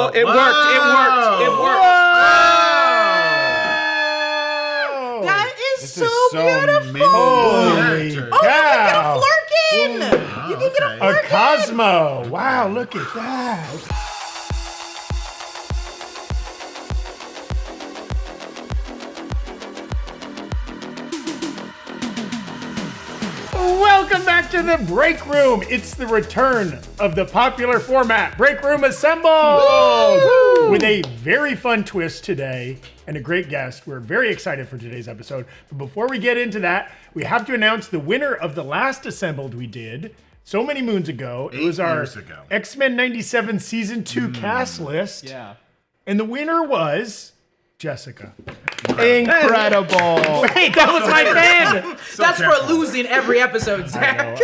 Oh, it worked. That is so beautiful. Holy You can get a Flurkin. You can get a Flurkin. A Cosmo. Wow, look at that. Welcome back to the Break Room. It's the return of the popular format, Break Room Assembled! Woo! With a very fun twist today and a great guest. We're very excited for today's episode. But before we get into that, we have to announce the winner of the last Assembled we did so many moons ago. It was our X-Men 97 Season 2 cast list. Yeah. And the winner was Jessica. Incredible. Wait, that was my fan. That's for losing every episode, Zach.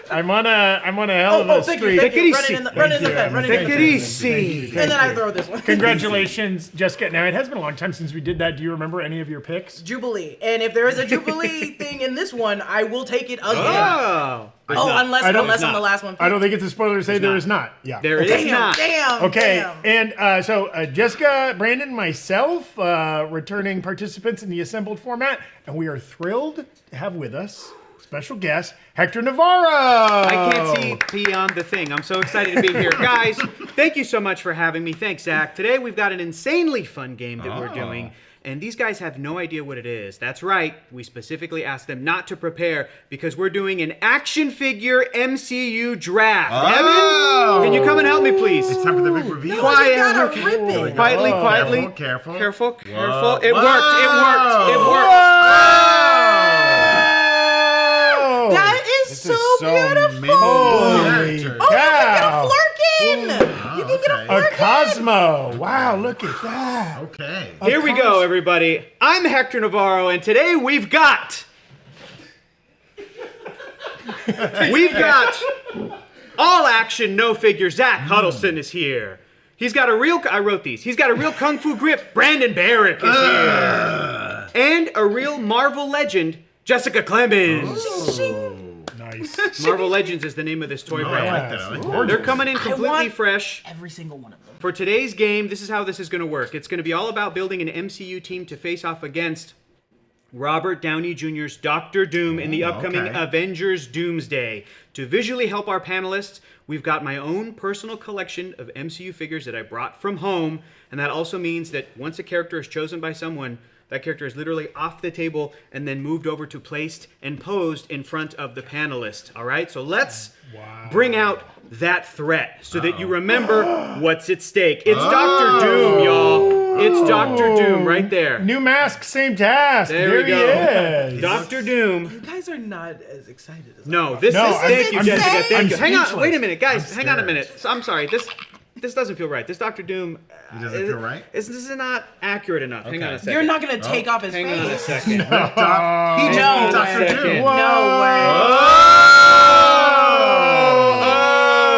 I'm on a hell of a streak. Take it easy. Run in the bed. Take it easy. And then I throw this one. Congratulations, Jessica. Now, it has been a long time since we did that. Do you remember any of your picks? Jubilee. And if there is a Jubilee thing in this one, I will take it again. Unless on the last one. I don't think it's a spoiler to say there is not. Yeah. There is not. Damn. Okay. And so Jessica, Brandon, myself, returning participants in the assembled format, and we are thrilled to have with us special guest Hector Navarro. I can't see beyond the thing. I'm so excited to be here. Guys, thank you so much for having me. Thanks, Zach. Today we've got an insanely fun game that we're doing. And these guys have no idea what it is. That's right. We specifically asked them not to prepare because we're doing an action figure MCU draft. Evan, can you come and help me, please? It's time for the big reveal. Quietly. Careful. It worked. That is so beautiful. Holy You cow. can get a Flurkin. You can get a Flurkin. A Cosmo. Wow, look at that. Okay. Here we go, everybody. I'm Hector Navarro, and today we've got all action, no figure. Zach Huddleston is here. I wrote these. He's got a real kung fu grip. Brandon Barrick is here. And a real Marvel legend, Jessica Clemons. Nice. Marvel Legends is the name of this toy brand. I like that. They're coming in completely fresh. Every single one of them. For today's game, this is how this is going to work. It's going to be all about building an MCU team to face off against Robert Downey Jr.'s Doctor Doom in the upcoming Avengers Doomsday. To visually help our panelists, we've got my own personal collection of MCU figures that I brought from home, and that also means that once a character is chosen by someone, that character is literally off the table and then moved over to placed and posed in front of the panelist. All right, so let's bring out that threat so that you remember what's at stake. It's Doctor Doom, y'all. It's Doctor Doom right there. New mask, same task. There we go. He is. Doctor Doom. You guys are not as excited as No, this is. Thank you, Jessica. Thank you. Hang on. speechless. Wait a minute, guys. Hang on a minute. I'm sorry. This doesn't feel right. This Doctor Doom. It doesn't feel right? This is not accurate enough. Hang on a second. You're not going to take off his face. Hang on a second. He just Dr. Doom. No way.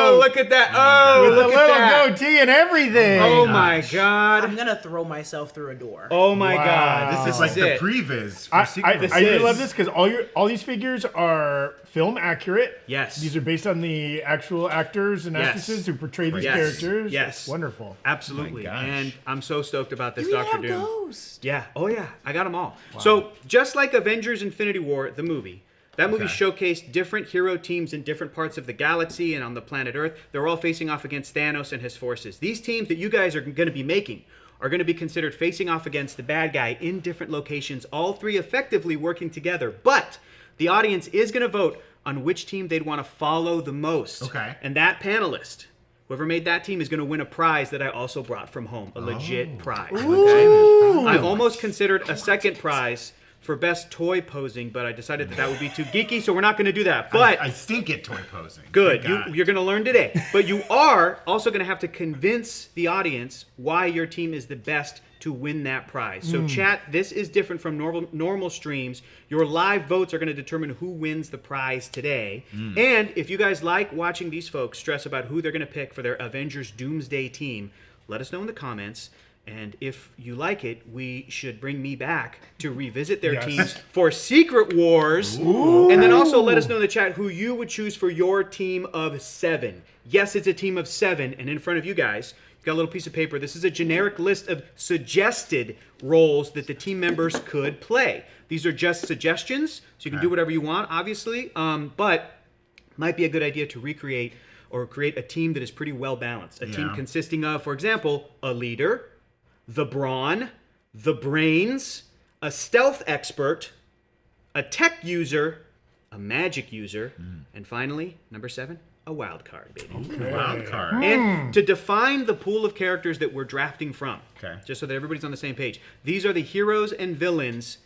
Oh, look at that. Oh, With look the at little that. goatee and everything. Oh my God. I'm going to throw myself through a door. Oh my Wow. God. It's like the previs for I Secret really love this because all these figures are film accurate. Yes. These are based on the actual actors and actresses who portray these characters. Yes. It's wonderful. Absolutely. Oh my gosh. And I'm so stoked about this You even Doctor have Doom. Ghost. Yeah. Oh yeah. I got them all. So just like Avengers Infinity War, the movie, that movie showcased different hero teams in different parts of the galaxy and on the planet Earth. They're all facing off against Thanos and his forces. These teams that you guys are going to be making are going to be considered facing off against the bad guy in different locations, all three effectively working together. But the audience is going to vote on which team they'd want to follow the most. Okay. And that panelist, whoever made that team, is going to win a prize that I also brought from home, a legit prize. Okay? I almost considered a second prize for best toy posing, but I decided that would be too geeky, so we're not going to do that. But I stink at toy posing. good, Thank God. you're going to learn today. But you are also going to have to convince the audience why your team is the best to win that prize. So chat, this is different from normal streams. Your live votes are going to determine who wins the prize today. And if you guys like watching these folks stress about who they're going to pick for their Avengers Doomsday team, let us know in the comments. And if you like it, we should bring me back to revisit their teams for Secret Wars. Ooh. And then also let us know in the chat who you would choose for your team of 7. Yes, it's a team of 7. And in front of you guys, got a little piece of paper. This is a generic list of suggested roles that the team members could play. These are just suggestions, so you can do whatever you want, obviously. But might be a good idea to recreate or create a team that is pretty well balanced. A team consisting of, for example, a leader, the brawn, the brains, a stealth expert, a tech user, a magic user, and finally, number 7, a wild card, baby. Okay. Wild card. And to define the pool of characters that we're drafting from, just so that everybody's on the same page, these are the heroes and villains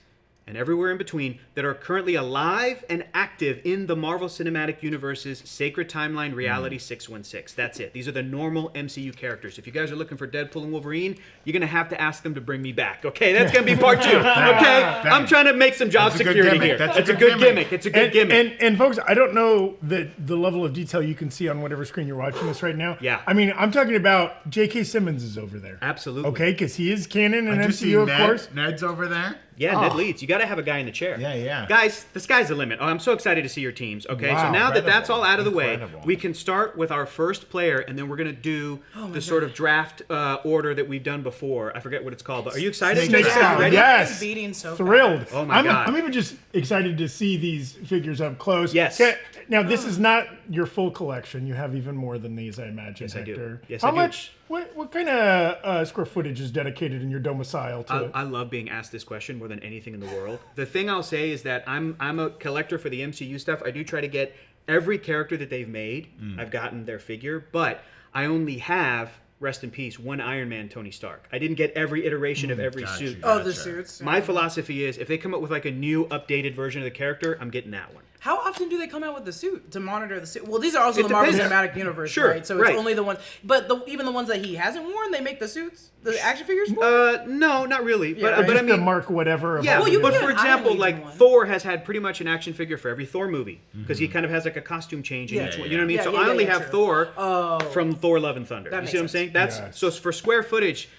and everywhere in between that are currently alive and active in the Marvel Cinematic Universe's Sacred Timeline Reality 616. That's it. These are the normal MCU characters. If you guys are looking for Deadpool and Wolverine, you're going to have to ask them to bring me back. Okay, that's going to be part 2. Okay, I'm trying to make some job security here. That's a good gimmick. It's a good gimmick. And folks, I don't know the level of detail you can see on whatever screen you're watching this right now. Yeah. I mean, I'm talking about J.K. Simmons is over there. Absolutely. Okay, because he is canon in I do see MCU, of Ned. course. Ned's over there. Yeah, Ned Leeds. You got to have a guy in the chair. Yeah. Guys, the sky's the limit. Oh, I'm so excited to see your teams. Okay, Wow. so now that that's all out of the Incredible. way, we can start with our first player, and then we're going to do the sort of draft order that we've done before. I forget what it's called, but are you excited? Snake Jessica? Style, Ready? yes. Beating so Thrilled. fast. Oh my God. I'm even just excited to see these figures up close. Yes. Okay, now, this is not your full collection. You have even more than these, I imagine, Yes, I do. Hector. Yes, How I do. much? What kind of square footage is dedicated in your domicile to it? I love being asked this question more than anything in the world. The thing I'll say is that I'm a collector for the MCU stuff. I do try to get every character that they've made. I've gotten their figure, but I only have, rest in peace, one Iron Man Tony Stark. I didn't get every iteration of every suit. Oh, the suits. My philosophy is if they come up with like a new updated version of the character, I'm getting that one. How often do they come out with the suit to monitor the suit? Well, these are also It the Marvel depends. Cinematic Universe, Sure, right? So it's right. only the ones. But even the ones that he hasn't worn, they make the suits, the action figures for. No, not really. Yeah, but right. but I Just to mean, mark whatever. of yeah. all Well, you the- But can for get an example, Iron like Legion one. Thor has had pretty much an action figure for every Thor movie because he kind of has like a costume change in Yeah. each one. You know what I mean? Yeah, So yeah, I yeah, only yeah, have true. Thor from Thor: Love and Thunder. That You see what I'm makes saying? sense. That's Yes. so for square footage,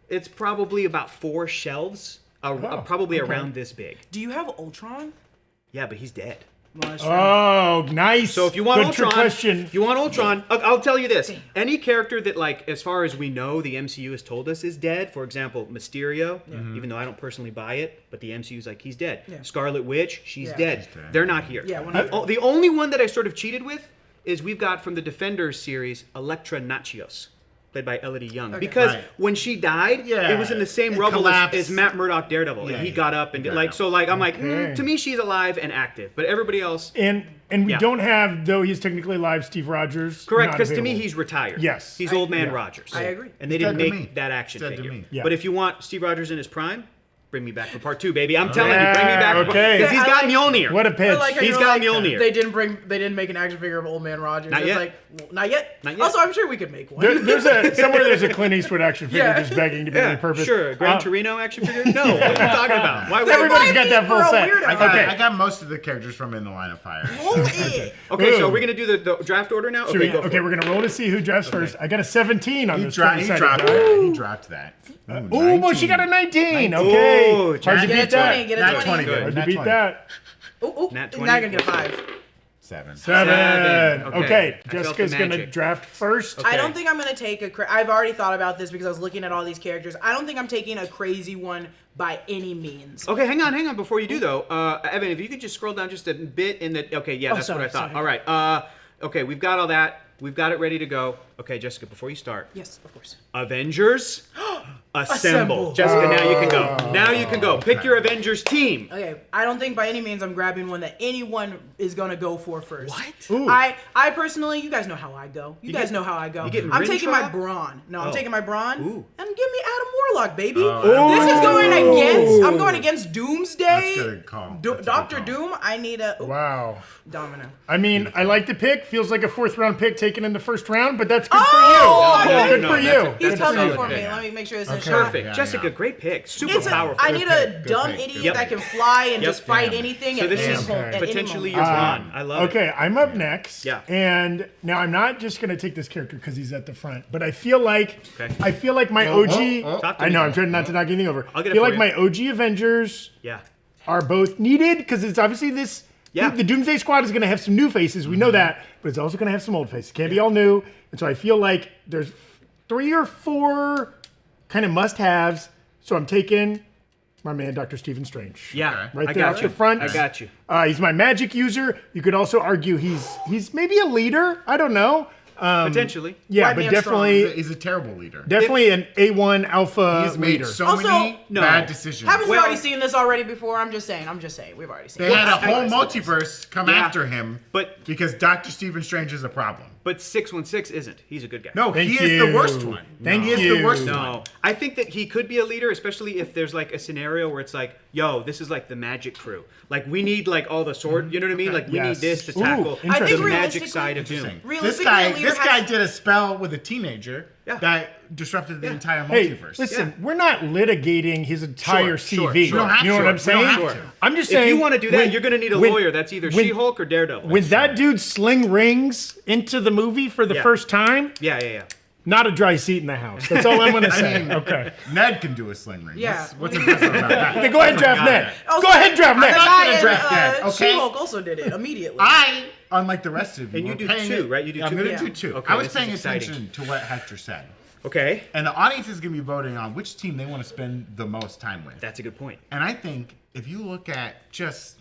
it's probably about 4 shelves, probably around this big. Do you have Ultron? Yeah, but he's dead. Well, that's true. Oh, nice. So if you want Good trick Ultron, question. if you want Ultron, I'll tell you this: any character that, like, as far as we know, the MCU has told us is dead. For example, Mysterio, even though I don't personally buy it, but the MCU's like he's dead. Yeah. Scarlet Witch, she's Yeah. dead. She's dead. They're not here. Yeah, 100%. The only one that I sort of cheated with is we've got from the Defenders series, Elektra Natchios, played by Elodie Young. Because Right. when she died, Yeah, it was in the same it rubble collapsed. as Matt Murdock Daredevil, Yeah, and he yeah, got up and he got like up. so. Like I'm like, Okay. to me, she's alive and active, but everybody else. And we Yeah. don't have, though he's technically alive, Steve Rogers. Correct, not because to me available. he's retired. Yes. He's Old Man yeah. Rogers. I agree. And they He's didn't dead to make me. that action He's dead to figure. me. Yeah. But if you want Steve Rogers in his prime, bring me back for part 2, baby. I'm telling you, bring me back. okay. Because he's got Mjolnir. What a pitch. I like how He's you're got like, Mjolnir. They didn't make an action figure of Old Man Rogers. Not It's yet. like, well, not yet. Not yet. Also, I'm sure we could make one. There's a Clint Eastwood action figure Yeah. just begging to be Yeah, repurposed. sure. Gran Torino action figure? No, what are you talking about? Why would Everybody's Why got me that full for a set. weirdo? I got most of the characters from In the Line of Fire. Hold it. Okay, so Ooh. we're going to do the draft order now? Should we- go for okay, it. we're going to roll to see who drafts first. I got a 17 on He this dropped 20-sided that. die. He dropped that. Oh, well, she got a 19. 19. Okay. Ooh, Hard to Jack. beat Get a 20. that. Get a Nat 20. 20. Good. Hard to Nat beat 20. that. Ooh, Nat now 20. you're gonna get a 5. 7. 7. Okay. Okay, I felt Jessica's the going to magic. draft first. Okay. I don't think I'm gonna take I've already thought about this because I was looking at all these characters. I don't think I'm taking a crazy one by any means. Okay, hang on. Before you do, though, Evan, if you could just scroll down just a bit in the... Okay, yeah, that's sorry, what I thought. sorry. All right. Okay, we've got all that. We've got it ready to go. Okay, Jessica, before you start. Yes, of course. Avengers, assemble. Assemble. Jessica, now you can go. Now you can go. Pick your Avengers team. Okay, I don't think by any means I'm grabbing one that anyone is gonna go for first. What? Ooh. I personally, you guys know how I go. You guys know how I go. you getting I'm taking my Rintrah? brawn. No, I'm Oh. taking my brawn. Ooh. And give me Adam Warlock, baby. Oh, This is going against. I'm going against Doomsday. That's a good call. That's a good Doctor call. Doom. I need a Wow. Domino. I mean, I like the pick. Feels like a 4th-round pick taken in the 1st round, but that's good Oh, for you. no, Good no, for that's you. a- He's That's a coming solid for me. pick. Let me make sure this is Okay. shot. Perfect. Yeah, Jessica, yeah. great pick. Super It's powerful. I need a pick, good dumb pick, idiot good Yep. that can fly and Yep. just fight Damn. anything. So at this any is point- at any potentially moment. your brawn. I love it. Okay, I'm up next. Yeah. And now I'm not just going to take this character because he's at the front, but I feel like Okay. my OG. Talk to I me. know I'm trying not to knock anything over. I'll get I it feel for like you. my OG Avengers Yeah. are both needed because it's obviously this. Yeah. The Doomsday Squad is going to have some new faces. We know that, but it's also going to have some old faces. It can't be all new. And so I feel like there's 3 or 4 kind of must-haves. So I'm taking my man, Dr. Stephen Strange. Yeah, Right I there got up you. the front. I got you. He's my magic user. You could also argue he's maybe a leader. I don't know. Potentially. Yeah, White but man definitely He's a terrible leader. definitely an A1 alpha He's made leader. so Also, many no. bad decisions. Haven't we Well- already seen this already before? I'm just saying. We've already seen They it. had a whole Anyways, multiverse come Yeah. after him, But- because Dr. Stephen Strange is a problem. But 616 isn't. He's a good guy. No, Thank he you. is the worst one. Thank he is you. the worst one. No, I think that he could be a leader, especially if there's like a scenario where it's like, yo, this is like the magic crew. Like we need like all the sword. You know what I mean? Like we Yes. need this to Ooh, tackle I think the magic realistically- side of Doom. Interesting. This Realistically, guy, a leader this guy has- did a spell with a teenager Yeah. that disrupted the entire Hey, multiverse. listen, we're not litigating his entire Sure, CV. sure. We don't have You know to. what I'm We saying? don't have Sure. to. I'm just If saying. you want to do that, when- you're going to need a when- lawyer. That's either when- She-Hulk or Daredevil. When that dude sling rings into the movie for the Yeah. first time, yeah. not a dry seat in the house. That's all I'm going to I say. mean, okay. Ned can do a sling ring. Yeah. What's impressive about that? Then go ahead and draft God. Ned. Also, Go ahead and draft the Ned. not guy gonna in, draft Ned, okay? She-Hulk also did it immediately. I, unlike the rest of you, And you were do paying two, it- right? You do yeah, I'm two? going Yeah. to do 2. Okay, I was this is paying exciting. attention to what Hector said. Okay. And the audience is going to be voting on which team they want to spend the most time with. That's a good point. And I think if you look at just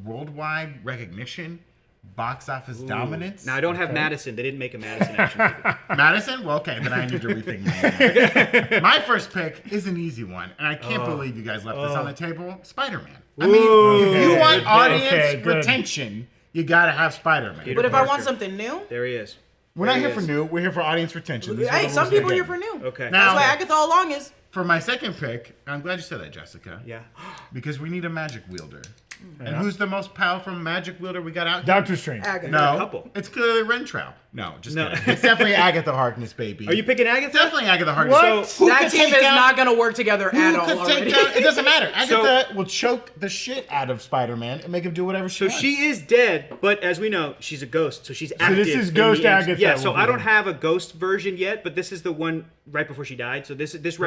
worldwide recognition, box office dominance. Now I don't have Madison. They didn't make a Madison action figure. Madison? Well, okay, then I need to rethink my My first pick is an easy one, and I can't believe you guys left this on the table. Spider-Man. I mean, if you want audience Okay, good. retention, you got to have Spider-Man. but if I want Parker. something new, There he is. We're not There here he for is. new. We're here for audience retention. These are hey, the some rules of the people are here game. for new. Okay. Now- That's why Agatha all along is. For my second pick, I'm glad you said that, Jessica. Yeah. Because we need a magic wielder. And who's the most powerful magic wielder we got out here? Doctor Strange. Agatha. No, a couple. it's clearly Rentrout. No, just No. kidding. It's definitely Agatha Harkness, baby. Are you picking Agatha? Definitely Agatha Harkness. What? So, who That could team take is down- not going to work together Who at all could already. take down? It doesn't matter. So- Agatha will choke the shit out of Spider-Man and make him do whatever she So wants. she is dead, but as we know, she's a ghost, so she's active. this is in Ghost the Agatha Yeah, so will be I don't there. have a ghost version yet, but this is the one right before she died. So this is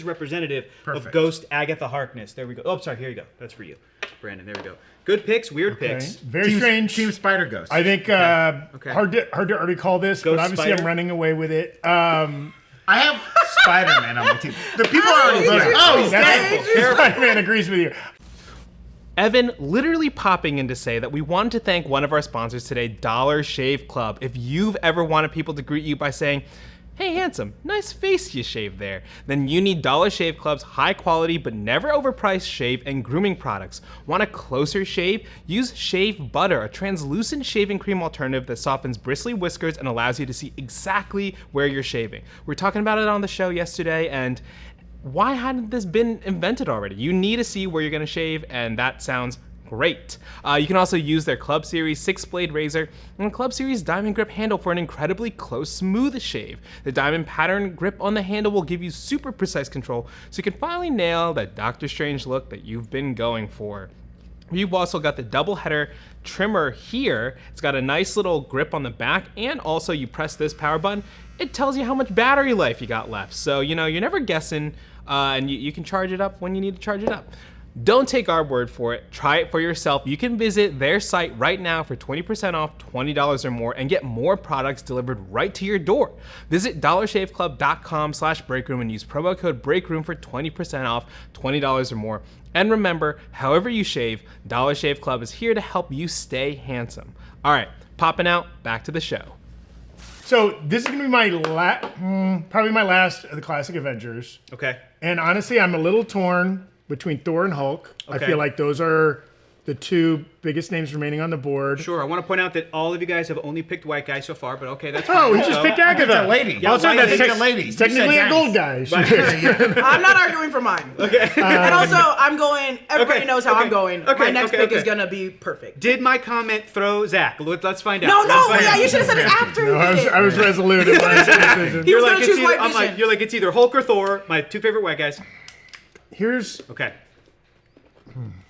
representative of Perfect. Ghost Agatha Harkness. There we go. Oh, sorry. Here you go. That's for you, Brandon. There we go. Good picks. Weird Okay. picks. Very strange. Team Spider-Ghost. I think Okay. hard to already call this, but Ghost obviously Spider? I'm running away with it. I have Spider-Man on my team. The people are already voting. Oh, he's dead. Spider-Man agrees with you. Evan literally popping in to say that we wanted to thank one of our sponsors today, Dollar Shave Club. If you've ever wanted people to greet you by saying, "Hey handsome, nice face you shaved there," then you need Dollar Shave Club's high quality but never overpriced shave and grooming products. Want a closer shave? Use Shave Butter, a translucent shaving cream alternative that softens bristly whiskers and allows you to see exactly where you're shaving. We were talking about it on the show yesterday, and why hadn't this been invented already? You need to see where you're gonna shave, and that sounds great. You can also use their Club Series 6-blade razor and Club Series Diamond Grip handle for an incredibly close, smooth shave. The diamond pattern grip on the handle will give you super precise control, so you can finally nail that Doctor Strange look that you've been going for. You've also got the double header trimmer here. It's got a nice little grip on the back, and also you press this power button, it tells you how much battery life you got left. So, you know, you're never guessing, and you can charge it up when you need to charge it up. Don't take our word for it. Try it for yourself. You can visit their site right now for 20% off, $20 or more, and get more products delivered right to your door. Visit dollarshaveclub.com/breakroom and use promo code breakroom for 20% off, $20 or more. And remember, however you shave, Dollar Shave Club is here to help you stay handsome. All right, popping out, back to the show. So this is gonna be my probably my last of the classic Avengers. Okay. And honestly, I'm a little torn between Thor and Hulk. I Okay. feel like those are the two biggest names remaining on the board. Sure. I want to point out that all of you guys have only picked white guys so far, but okay, that's fine. Oh, we just So- picked Agatha. It's a lady. Yeah, Also, white that's lady. It's a lady. You technically said a gold guys. guy. I'm not arguing for mine. Okay. And also, I'm going. Everybody Okay, knows how okay, I'm going. okay, My next okay, pick okay. is gonna be perfect. Did my comment throw Zach? Let's find out. No, Let's no, find yeah, out. you should have said it after he did it. I was resolute in my decision. He was You're gonna like, choose it's White either, I'm like, Vision. you're like, it's either Hulk or Thor, my two favorite white guys. Here's Okay.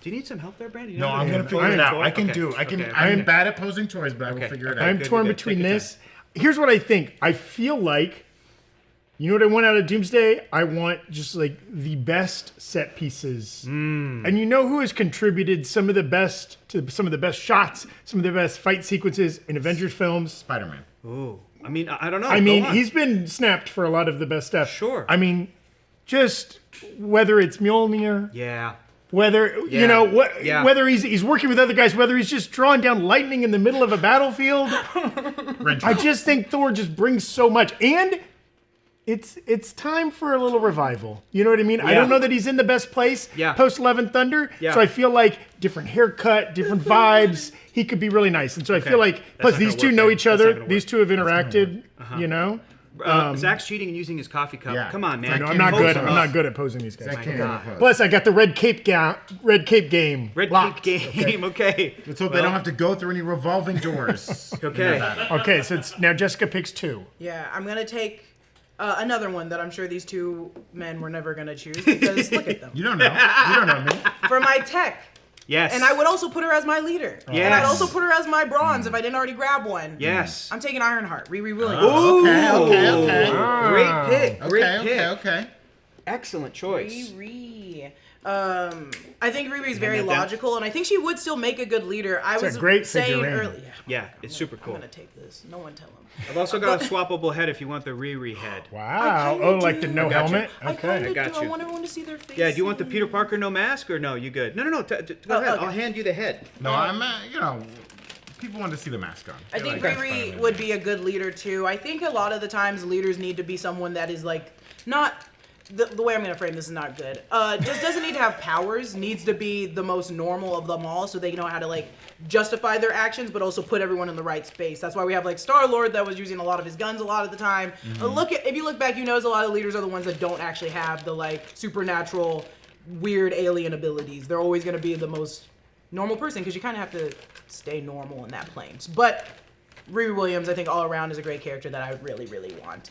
Do you need some help there, Brandon? You No, know I'm how gonna to figure it pull out. Thor? I can Okay, do. I can. okay. I'm bad at posing choice, but I will Okay, figure it okay. out. I'm good, torn good. between Take your this. Here's what I think. I feel like, you know what I want out of Doomsday? I want just like the best set pieces. And you know who has contributed some of the best shots, some of the best fight sequences in Avengers films? Spider-Man. Ooh. I mean, I don't know. I mean, Go on. he's been snapped for a lot of the best stuff. Sure. I mean, just whether it's Mjolnir, Yeah. whether Yeah. you know what, Yeah. whether he's working with other guys, whether he's just drawing down lightning in the middle of a battlefield. I just think Thor just brings so much, and it's time for a little revival. You know what I mean? I Yeah. don't know that he's in the best place Yeah. post Love and Thunder, Yeah. so I feel like different haircut, different vibes. He could be really nice, and so I feel like plus not these gonna two work, know man. each That's not other. gonna These work. two have interacted. You know. Zach's cheating and using his coffee cup. Yeah. Come on, man. I know, I'm can't not good. pose I'm not good at posing these guys. I can't God. pose. Plus, I got the red cape game. Red locked. Cape game. Okay. Let's hope they don't have to go through any revolving doors. Okay. Okay, so it's now Jessica picks 2. Yeah, I'm gonna take another one that I'm sure these two men were never gonna choose because look at them. You don't know. You don't know me. For my tech. Yes. And I would also put her as my leader. Yes. And I'd also put her as my bronze if I didn't already grab one. Yes. I'm taking Ironheart, Riri Williams. Okay. Great pick. Great pick. Okay. Excellent choice. Riri. I think Riri's very have that? logical, and I think she would still make a good leader. I was a great saying figurine. earlier. Yeah, it's super I'm cool. gonna take this. No one tell him. I've also got a swappable head if you want the Riri head. Wow. kinda Oh, like the do. no I got you. helmet? I Okay. kinda got do. I you. want everyone to see their face. Yeah, do you want the Peter Parker no mask or no? You good? No. Go ahead. okay. I'll hand you the head. No, I'm, people want to see the mask on. I think Like, Riri Spider-Man. would be a good leader too. I think a lot of the times leaders need to be someone that is like not the way I'm gonna frame this is not good. Just doesn't need to have powers. Needs to be the most normal of them all, so they know how to like justify their actions, but also put everyone in the right space. That's why we have like Star-Lord that was using a lot of his guns a lot of the time. If you look back, you notice a lot of leaders are the ones that don't actually have the like supernatural, weird alien abilities. They're always gonna be the most normal person because you kind of have to stay normal in that plane. But Riri Williams, I think all around is a great character that I really, really want.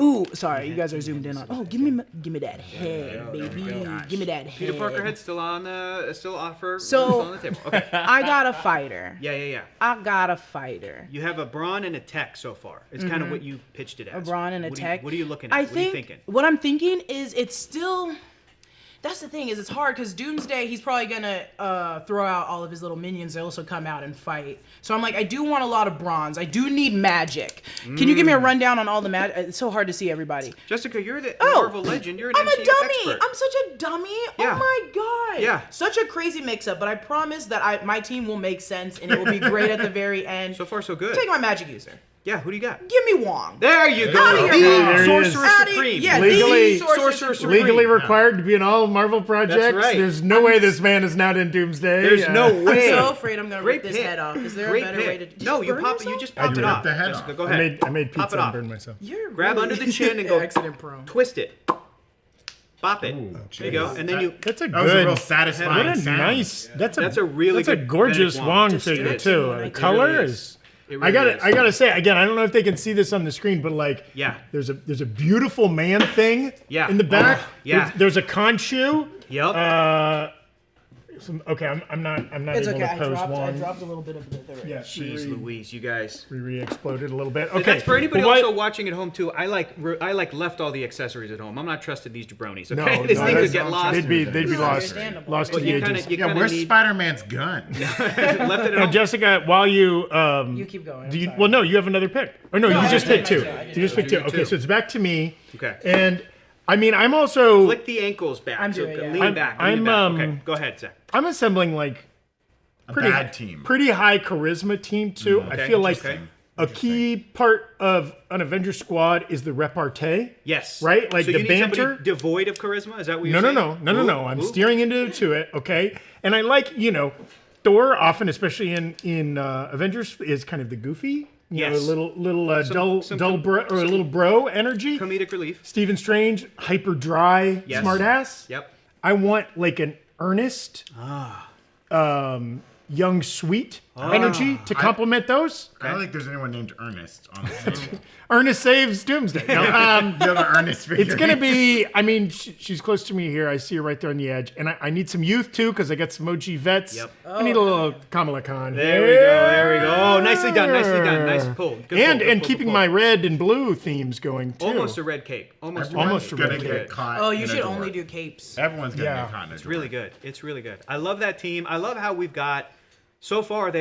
Ooh, sorry, you guys are zoomed in on. Oh, give me that head, baby. Give me that head. Peter Parker head still on still offer So- still on the table. Okay. I got a fighter. Yeah. I got a fighter. You have a brawn and a tech so far. It's kind of what you pitched it as. A brawn and a tech. What are you looking at? I What think are you thinking? what I'm thinking is it's still. That's the thing is it's hard because Doomsday he's probably gonna throw out all of his little minions. They also come out and fight. So I'm like I do want a lot of bronze. I do need magic. Can you give me a rundown on all the magic? It's so hard to see everybody. Jessica, you're the Oh, Marvel legend. You're an I'm MCU a dummy. expert. I'm such a dummy. Yeah. Oh my god. Yeah. Such a crazy mix-up, but I promise that my team will make sense and it will be great at the very end. So far, so good. Take my magic user. Yeah, who do you got? Give me Wong. There you go. Outta here, The Wong. There he Sorcerer is. Supreme. Yeah, Legally- the Sorcerer Supreme. Legally required to be in all Marvel projects. That's right. There's no way this man is not in Doomsday. There's no I'm way. so afraid I'm gonna Great rip this pick. head off. Is there Great a better pick. way to? Did No, you burn pop. yourself? You just pop did it rip off. the head Jessica, off. go I ahead. made Pop pizza it and off. burned myself. You're Grab really under the chin and go accident prone. twist it. Bop it. Ooh, There you go. And then you. That's a That was a good. real satisfying What a sound. nice. That's a really That's a good gorgeous Benedict Wong Wong. figure It too. really The is. color It really is. is. It I really is. gotta say again. I don't know if they can see this on the screen, but like, Yeah. there's a beautiful man thing. Yeah. In the back. Yeah. There's a Khonshu. Yep. Okay, I'm not It's able okay. to I pose dropped Wong. a little bit of the Yeah, Jeez Louise, you guys. Riri exploded a little bit. Okay, That's for anybody but what- also watching at home too. I left all the accessories at home. I'm not trusted these jabronis. Okay, No, this no, thing that's- could get lost. They'd be lost Understandable. lost to But the you ages. kind of Yeah, where's need Spider-Man's gun? left it at Now, home. Jessica, while you You keep going. do you, I'm sorry. well, no, you have another pick. Or no, No, you I just did, picked I two. did, I did. You just picked two. You did Okay, two. so it's back to me. Okay. And I mean, I'm also Flick the ankles back. I'm so doing it, lean yeah. back. I'm, Lean back. um, Okay, go ahead, Zach. I'm assembling like A bad team. pretty high charisma team too. I Okay, feel like okay. a key part of an Avengers squad is the repartee. Yes. Right? Like so the you need somebody banter? devoid of charisma. Is that what you're No, saying? no. I'm steering into it. Okay, and I like Thor often, especially in Avengers, is kind of the goofy, Yes. little dull some bro, or a little bro energy. Comedic relief. Stephen Strange, hyper dry, Yes. smart ass. Yep. I want like an earnest, young, sweet energy to complement those. I don't think there's anyone named Ernest on the team. Ernest saves Doomsday. No, The other Ernest figure. it's gonna be. I mean, she's close to me here. I see her right there on the edge, and I need some youth too because I got some OG vets. Yep. I need a little Kamala Khan. There we go. There we go. Oh, nicely done. Nicely done. Nice pull. Good pull, And good pull, keeping good my pull. red and blue themes going too. Almost a red cape. Almost a red Almost cape. a red gonna cape. get caught. Oh, you in a should door. only do capes. Everyone's gonna Yeah. get caught in a It's really good. It's really good. I love that team. I love how we've got So far,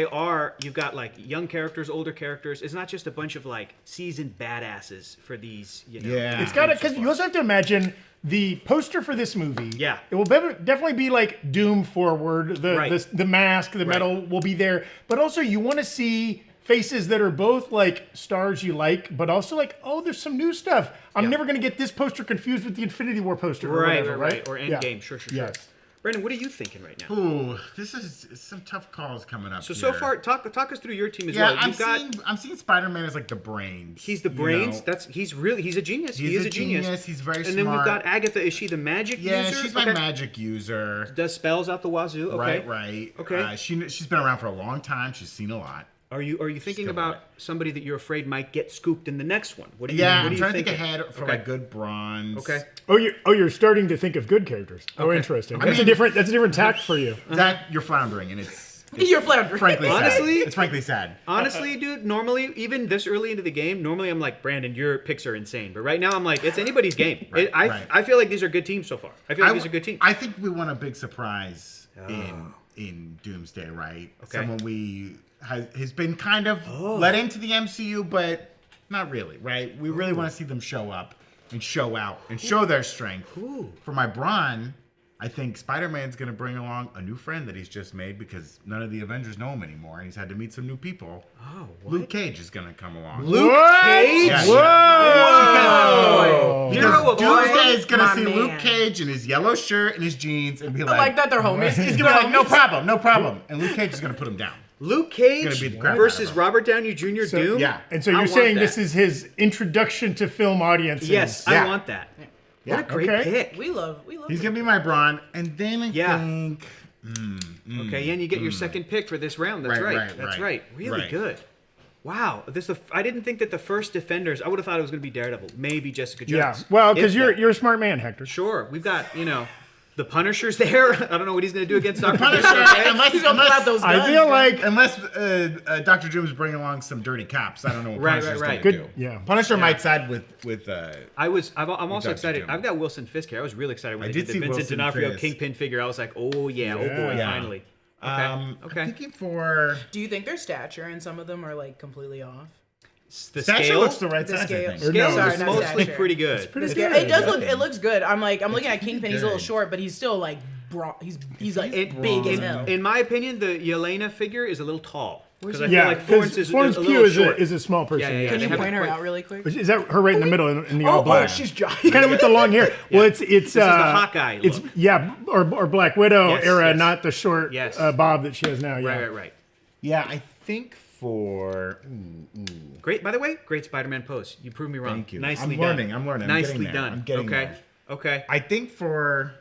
you've got like young characters, older characters. It's not just a bunch of like seasoned badasses for these, Yeah. It's got to, because you also have to imagine the poster for this movie. Yeah. It will definitely be like Doom forward. The mask, the metal will be there. But also, you want to see faces that are both like stars you like, but also like, oh, there's some new stuff. I'm never going to get this poster confused with the Infinity War poster. Or whatever, right? Or Endgame. Sure. Yes. Brandon, what are you thinking right now? Ooh, this is some tough calls coming up. So far, talk us through your team as yeah, well. I'm seeing Spider-Man as like the brains. He's the brains. He's a genius. He's he is a genius. He's very smart. And then we've got Agatha. Is she the magic user? Yeah, she's my magic user. Does spells out the wazoo. Okay. Right. Okay. She's been around for a long time. She's seen a lot. Are you thinking about somebody that you're afraid might get scooped in the next one? What do I'm trying to think ahead for like good bronze. Okay. You're starting to think of good characters. Oh, interesting. That's a different tack for you. That you're floundering, and it's You're floundering. frankly Honestly? sad. It's frankly sad. Honestly, dude, normally, even this early into the game, normally I'm like, Brandon, your picks are insane. But right now I'm like, it's anybody's game. Right. I feel like these are good teams so far. I feel like these are good teams. I think we won a big surprise in Doomsday, right? Okay. Someone has been kind of let into the MCU, but not really, right? We really want to see them show up and show out and show their strength. For my Braun, I think Spider-Man's going to bring along a new friend that he's just made because none of the Avengers know him anymore, and he's had to meet some new people. Oh, what? Luke Cage is going to come along. Luke Cage? Yeah. Whoa! Because Doomsday is going to My see man. Luke Cage in his yellow shirt and his jeans and be I like that they're homies. He's going to be like, no problem. And Luke Cage is going to put him down. Luke Cage Gonna beat the crap out versus of him. Robert Downey Jr. Doom? Yeah. And so I you're want saying that. this is his introduction to film audiences. Yes, Yeah. I want that. Yeah. What a great Okay. pick. We love. He's going to be my Braun. And then I think... Okay, and you get your second pick for this round. That's Right, right. right, That's right. right. Really Right. good. Wow. I didn't think that the first Defenders, I would have thought it was going to be Daredevil. Maybe Jessica Jones. Yeah. Well, because If you're that. a smart man, Hector. Sure. We've got, the Punisher's there. I don't know what he's going to do against Dr. Punisher, Doom. He's gonna pull out those guns. I feel like Unless Dr. Doom is bringing along some dirty cops, I don't know what Right, Punisher's right, going to right. do. Yeah. Punisher might side with I'm also Dr. excited. Doom. I've got Wilson Fisk here. I was really excited when I they did did the see Vincent Wilson D'Onofrio Fisk. Kingpin figure. I was like, oh boy, Yeah. finally. Okay. I'm thinking for... Do you think their stature and some of them are like completely off? The Stature scale looks the right The size, scale- I think. scale Sorry, is not mostly stature. pretty good. pretty The good. scale, it does look. It looks good. I'm looking at Kingpin. He's a little good. short, but he's still like he's like big as hell. In my opinion, the Yelena figure is a little tall. Because I feel Yeah, like Florence because is Florence a Pugh little is short. a small person. Yeah, yeah, Can they you have point her quite- out really quick? Is that her right in the middle in the all black? she's giant. Kind of with the long hair. Well, it's This is the Hawkeye It's look. or Black Widow Yes, era, yes. not the short Yes. bob that she has now. Yeah. Right. Yeah, I think for... Great, by the way, great Spider-Man pose. You proved me wrong. Thank you. Nicely I'm done. learning, I'm learning. I'm Nicely getting there. done. I'm getting okay. there. Okay. I think for...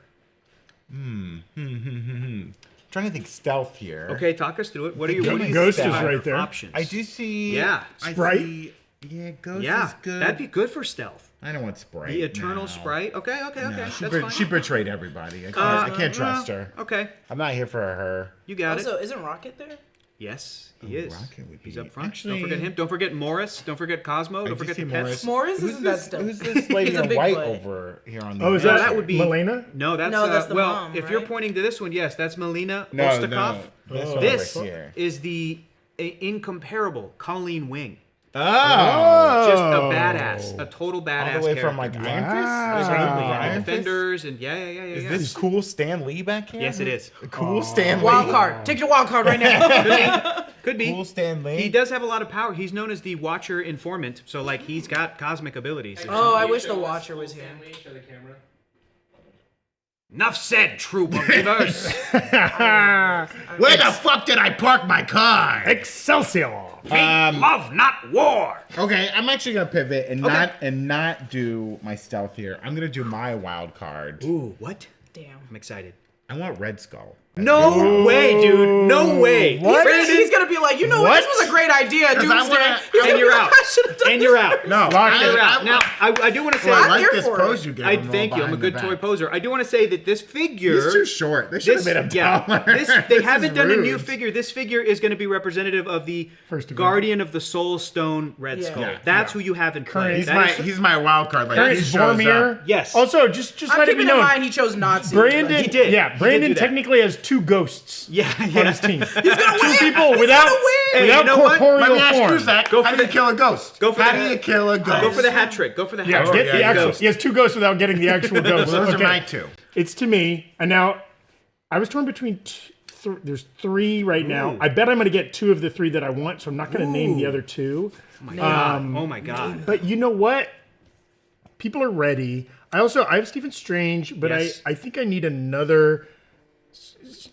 Trying to think stealth here. Okay, talk us through it. What are Ghost your is right there. options? I do see... Yeah. Sprite? Yeah, Ghost Yeah, is good. that'd be good for stealth. I don't want Sprite. The Eternal no. Sprite. Okay. No, That's fine. she betrayed everybody. I can't trust her. Okay, I'm not here for her. you got Also, it. isn't Rocket there? Yes, he is. Rocket would He's be- up front. actually- Don't forget him. Don't forget Morris. Don't forget Cosmo. Don't do forget see the pets. Morris. Morris Who's isn't that this? still? Who's this lady He's a in big white boy. over here on the? Oh, is No, that, that would be Melina? No, that's the well. mom, if you're right? pointing to this one, yes, that's Melina No, Ostakov. no. This one This over here. is the incomparable Colleen Wing. Oh. Just a badass, a total badass. All the way from character. like Iron Fist? Wow. Absolutely, Iron and Fist? Defenders, and yeah. Is this cool Stan Lee back here? Yes, it is. Cool Stan Lee. Wild card. Take your wild card right now. Could be. Cool Stan Lee. He does have a lot of power. He's known as the Watcher Informant, so like he's got cosmic abilities. Oh, I wish the Watcher was here. Enough said, true believers. Where the fuck did I park my car? Excelsior! Love, not war. Okay, I'm actually gonna pivot and not do my stealth here. I'm gonna do my wild card. Ooh, what? Damn. I'm excited. I want Red Skull. No way, dude. No way. What? He's gonna be like, you know what? This was a great idea, I Doomsday. wanna- He's And gonna you're be like, out. I should've done And you're out. No, You're out. Now, I do want to say. I I'm like here this for pose it. you gave I him thank you. I'm a behind good the toy back. poser. I do want to say that this figure. He's too short. They should have made him taller. They This haven't is done a rude. new figure. This figure is going to be representative of the First Avenger. Guardian of the Soul Stone Red Yeah. Skull. Yeah. That's who you have in play. He's That is- he's my wild card. Like Current he shows Vormir. up. Yes. Also, just I'm let it be keeping in known. mind he chose Nazi. Brandon, He did. Yeah, He did Brandon do that. technically has 2 ghosts Yeah, on his team. He's gonna win. Two people He's without gonna win. Hey, you know what? corporeal Let me ask form. you, Zach. Go How for do you the- kill a ghost? Go for How the- do you kill a ghost? Go for the hat trick. Go for the hat Yeah, trick. get the actual. Ghost. He has 2 ghosts without getting the actual ghost. Those are Okay. my 2. It's to me, and now I was torn between. There's 3 right now. I bet I'm going to get 2 of the 3 that I want, so I'm not going to name the other 2. Oh my god. Oh my god. But you know what? People are ready. I have Stephen Strange, but Yes. I think I need another.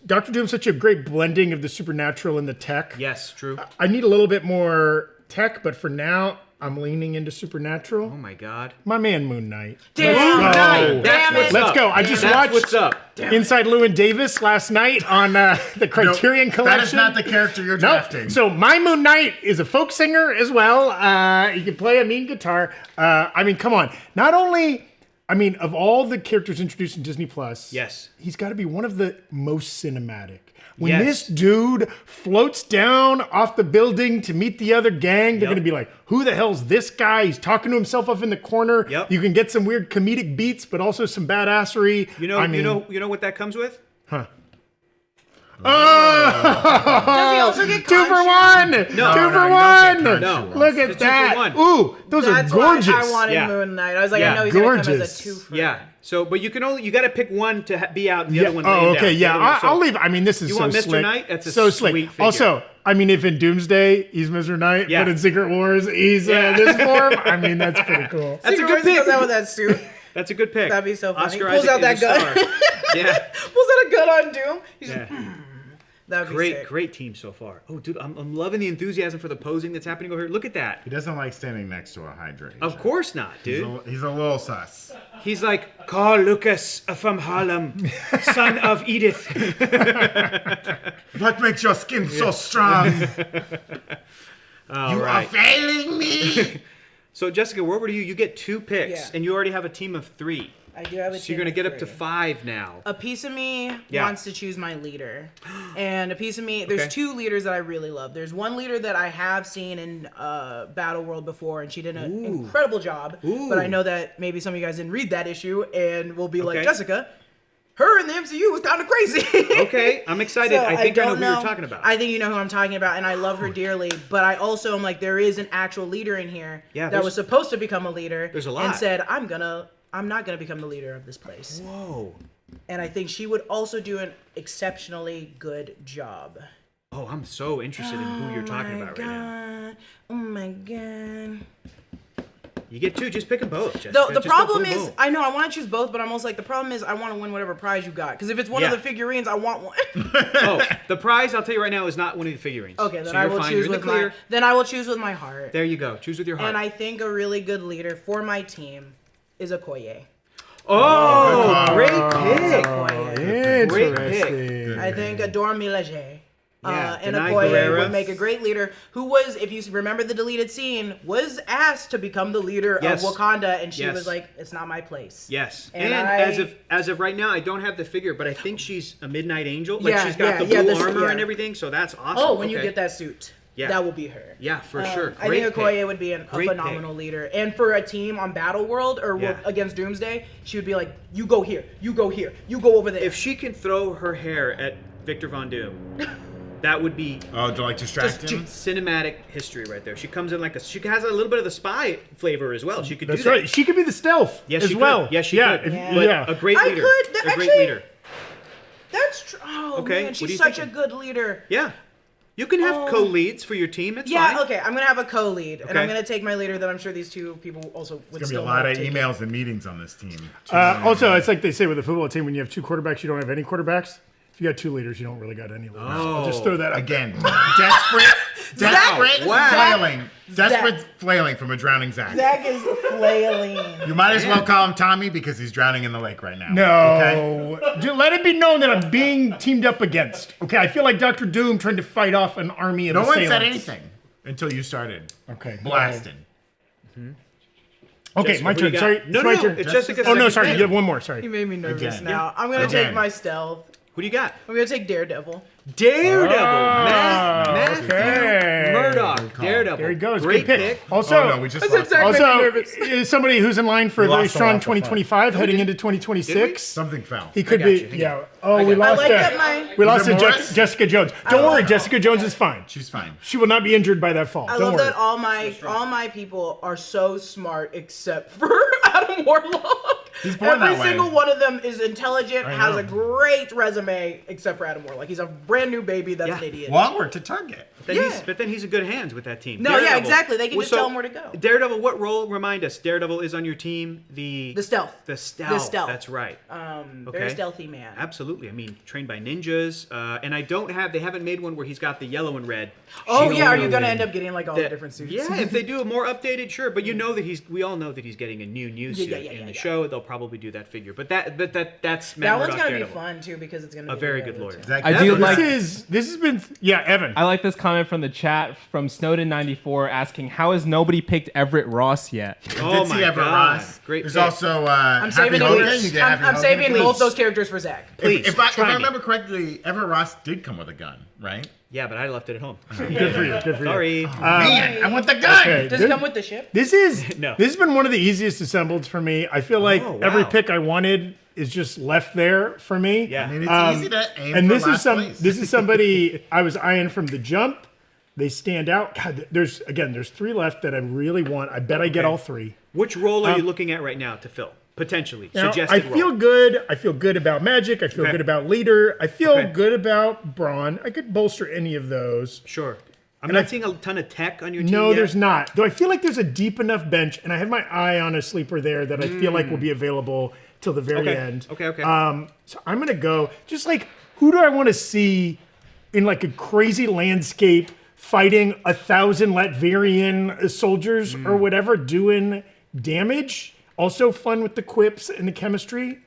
Doctor Doom's such a great blending of the supernatural and the tech. Yes, true. I need a little bit more tech, but for now, I'm leaning into supernatural. Oh my god. My man, Moon Knight. Damn Let's go. it. Damn it. Let's go. I just That's watched what's up. Inside Llewyn Davis last night on the Criterion That Collection. is not the character you're No. drafting. So my Moon Knight is a folk singer as well. He can play a mean guitar. I mean, come on. Not only, of all the characters introduced in Disney Plus, Yes. he's got to be one of the most cinematic. When Yes. this dude floats down off the building to meet the other gang, they're Yep. going to be like, who the hell's this guy? He's talking to himself up in the corner. Yep. You can get some weird comedic beats, but also some badassery. You know what that comes with? Does he also get 2 for conscious? 1. No, 2 no, for you 1. don't get No. conscious. Look at It's 2 for that. 1. Ooh, those That's are gorgeous. why I wanted Yeah. Moon Knight. I was like, Yeah. I know he's gonna come as Gorgeous. a 2 for. Yeah. So, but you got to pick one to be out and the Yeah. other one. Oh, laying okay. down. The Yeah, other one, so- I'll leave. This is You so want Mr. slick. Knight? That's a so sweet slick. figure. Also, if in Doomsday he's Mr. Knight, Yeah. but in Secret Wars he's this form. That's pretty cool. That's a Secret good Wars, he pick. goes out with that suit. That's a good pick. That'd be so funny. Oscar Pulls Isaac out that is a gun. star. Yeah. Pulls out a gun on Doom. He's Yeah. just, that'd be sick. Great team so far. Oh, dude, I'm loving the enthusiasm for the posing that's happening over here. Look at that. He doesn't like standing next to a Hydra. Of course not, dude. He's a little sus. He's like Carl Lucas from Harlem, son of Edith. What makes your skin so strong? All You right. are failing me. So, Jessica, we're over to you. You get 2 picks, Yeah. and you already have a team of 3. I do have a So you're team going to of get up to 3. 5 now. A piece of me Yeah. wants to choose my leader. And a piece of me, there's Okay. 2 leaders that I really love. There's one leader that I have seen in Battle World before, and she did an incredible job. But I know that maybe some of you guys didn't read that issue and will be like, Okay. Jessica, her in the MCU was kind of crazy. Okay, I'm excited. So I think I know don't who you're talking about. I think you know who I'm talking about, and I love her dearly. But I also am like, there is an actual leader in here Yeah, that there's- was supposed to become a leader. There's a lot. And said, I'm not gonna become the leader of this place. Whoa. And I think she would also do an exceptionally good job. Oh, I'm so interested in who you're talking about right now. Oh my god. You get 2, just pick them both, Jessica. The Just go problem boom, is, boom. I know I want to choose both, but I'm also like, the problem is I want to win whatever prize you got. Because if it's one of Yeah. the figurines, I want one. Oh, the prize, I'll tell you right now, is not one of the figurines. Okay, then So I you're will fine. choose You're in with the clear. my heart. There you go. Choose with your heart. And I think a really good leader for my team is Okoye. Oh, great pick. Okoye. Great pick. Interesting. I think Adore Milaje. Yeah, And Denai Okoye Guerrera. would make a great leader who was, if you remember the deleted scene, was asked to become the leader Yes. of Wakanda, and she Yes. was like, it's not my place. Yes, And as of right now, I don't have the figure, but I think she's a Midnight Angel. Like Yeah, she's got the yeah, blue this- armor yeah. and everything, so that's awesome. Oh, when you Okay. get that suit, Yeah. that will be her. Yeah, for sure. I Great think Okoye pick. would be a Great phenomenal pick. leader. And for a team on Battle World or Yeah. against Doomsday, she would be like, you go here, you go here, you go over there. If she can throw her hair at Victor Von Doom, that would be Oh, do you like distract him? cinematic history right there. She comes in like she has a little bit of the spy flavor as well. She could That's do that. right. She could be the stealth Yes, as she well. could. Yes, she yeah, could. if- But yeah. a great I leader. could- a great actually- leader. That's true. Oh, Okay, man, what are she's you such thinking? a good leader. Yeah. You can have co-leads for your team. It's Yeah, fine. okay, I'm going to have a co-lead, and I'm Okay. going to take my leader that I'm sure these 2 people also would There's still gonna be a lot want of to take. emails and meetings on this team. Also, it's like they say with a football team, when you have 2 quarterbacks, you don't have any quarterbacks. If you got 2 leaders, you don't really got any leaders. I'll just throw that out. Again, desperate Wow. flailing. Desperate flailing from a drowning Zach. Zach is flailing. You might as well call him Tommy because he's drowning in the lake right now. No. Just let it be known that I'm being teamed up against. Okay, I feel like Dr. Doom trying to fight off an army of No one assailants. said anything until you started Okay. blasting. Okay, Jessica, my who you turn. got? Sorry. No, it's my no, turn. it's Jessica's Oh, no, second sorry. pick. You have one more. Sorry. You made me nervous Again. now. I'm going to Again. take my stealth. Who do you got? I'm going to take Daredevil. Daredevil. Matthew okay. Murdoch. call. Daredevil. There he goes. Great Good pick. pick. Also, Oh, no, we just lost. exactly- also is somebody who's in line for a We very lost a strong lot of fun. 2025 heading into Did 2026. Something fell. He could got be, you. Hang yeah. on. Oh, we got lost I like that. that my- We lost it to Morris? Jessica Jones. Don't worry, Jessica Jones is fine. She's fine. She will not be injured by that fall. I Don't love worry. that all my people are so smart except for Adam Warlock. He's born Every that way. single one of them is intelligent, I has know. a great resume, except for Adam Warlock. He's a brand new baby that's an idiot. Onward to Target. But then he's in good hands with that team. No, yeah, Daredevil. exactly. They can Well, just tell him where to go. Daredevil, what role? Remind us. Daredevil is on your team. The stealth. The stealth. The stealth. That's right. Very stealthy man. Absolutely. I mean, trained by ninjas. And they haven't made one where he's got the yellow and red. Oh shield yeah, are you and- gonna end up getting like all the different suits? Yeah, if they do a more updated, sure. But you know that we all know that he's getting a new suit in the show. They'll probably do that figure. But that's Matt that one's Murdock gonna be Daredevil. fun too because it's gonna be A very good lawyer. Exactly. I do like. This has been, Evan. I like this comment from the chat from Snowden94 asking, "How has nobody picked Everett Ross yet?" Oh Did see my Everett God! Ross. Great. There's pick. also I'm Happy saving Hogan. it. You get Happy I'm Hogan. saving Please. both those characters for Zach. Please. If I try me. remember correctly, Everett Ross did come with a gun, right? Yeah, but I left it at home. Good for you. Good for you. Sorry. Man, I want the gun. Okay. Does it come with the ship? This is No. This has been one of the easiest assembled for me. I feel like Oh, wow. every pick I wanted is just left there for me. Yeah. I mean, it's easy to aim And for this is last some place. this is somebody I was eyeing from the jump. They stand out. God, there's 3 left that I really want. I bet I get all 3. Which role are you looking at right now to fill? Potentially. Now, Suggested I feel role. good. I feel good about Magic. I feel Okay. good about Leader. I feel Okay. good about Braun. I could bolster any of those. Sure. I'm not seeing a ton of tech on your team No, yet. there's not. Though I feel like there's a deep enough bench, and I have my eye on a sleeper there that I feel like will be available till the very Okay. end. Okay. So I'm gonna go just like who do I want to see in like a crazy landscape fighting 1,000 Latvian soldiers or whatever doing damage. Also fun with the quips and the chemistry.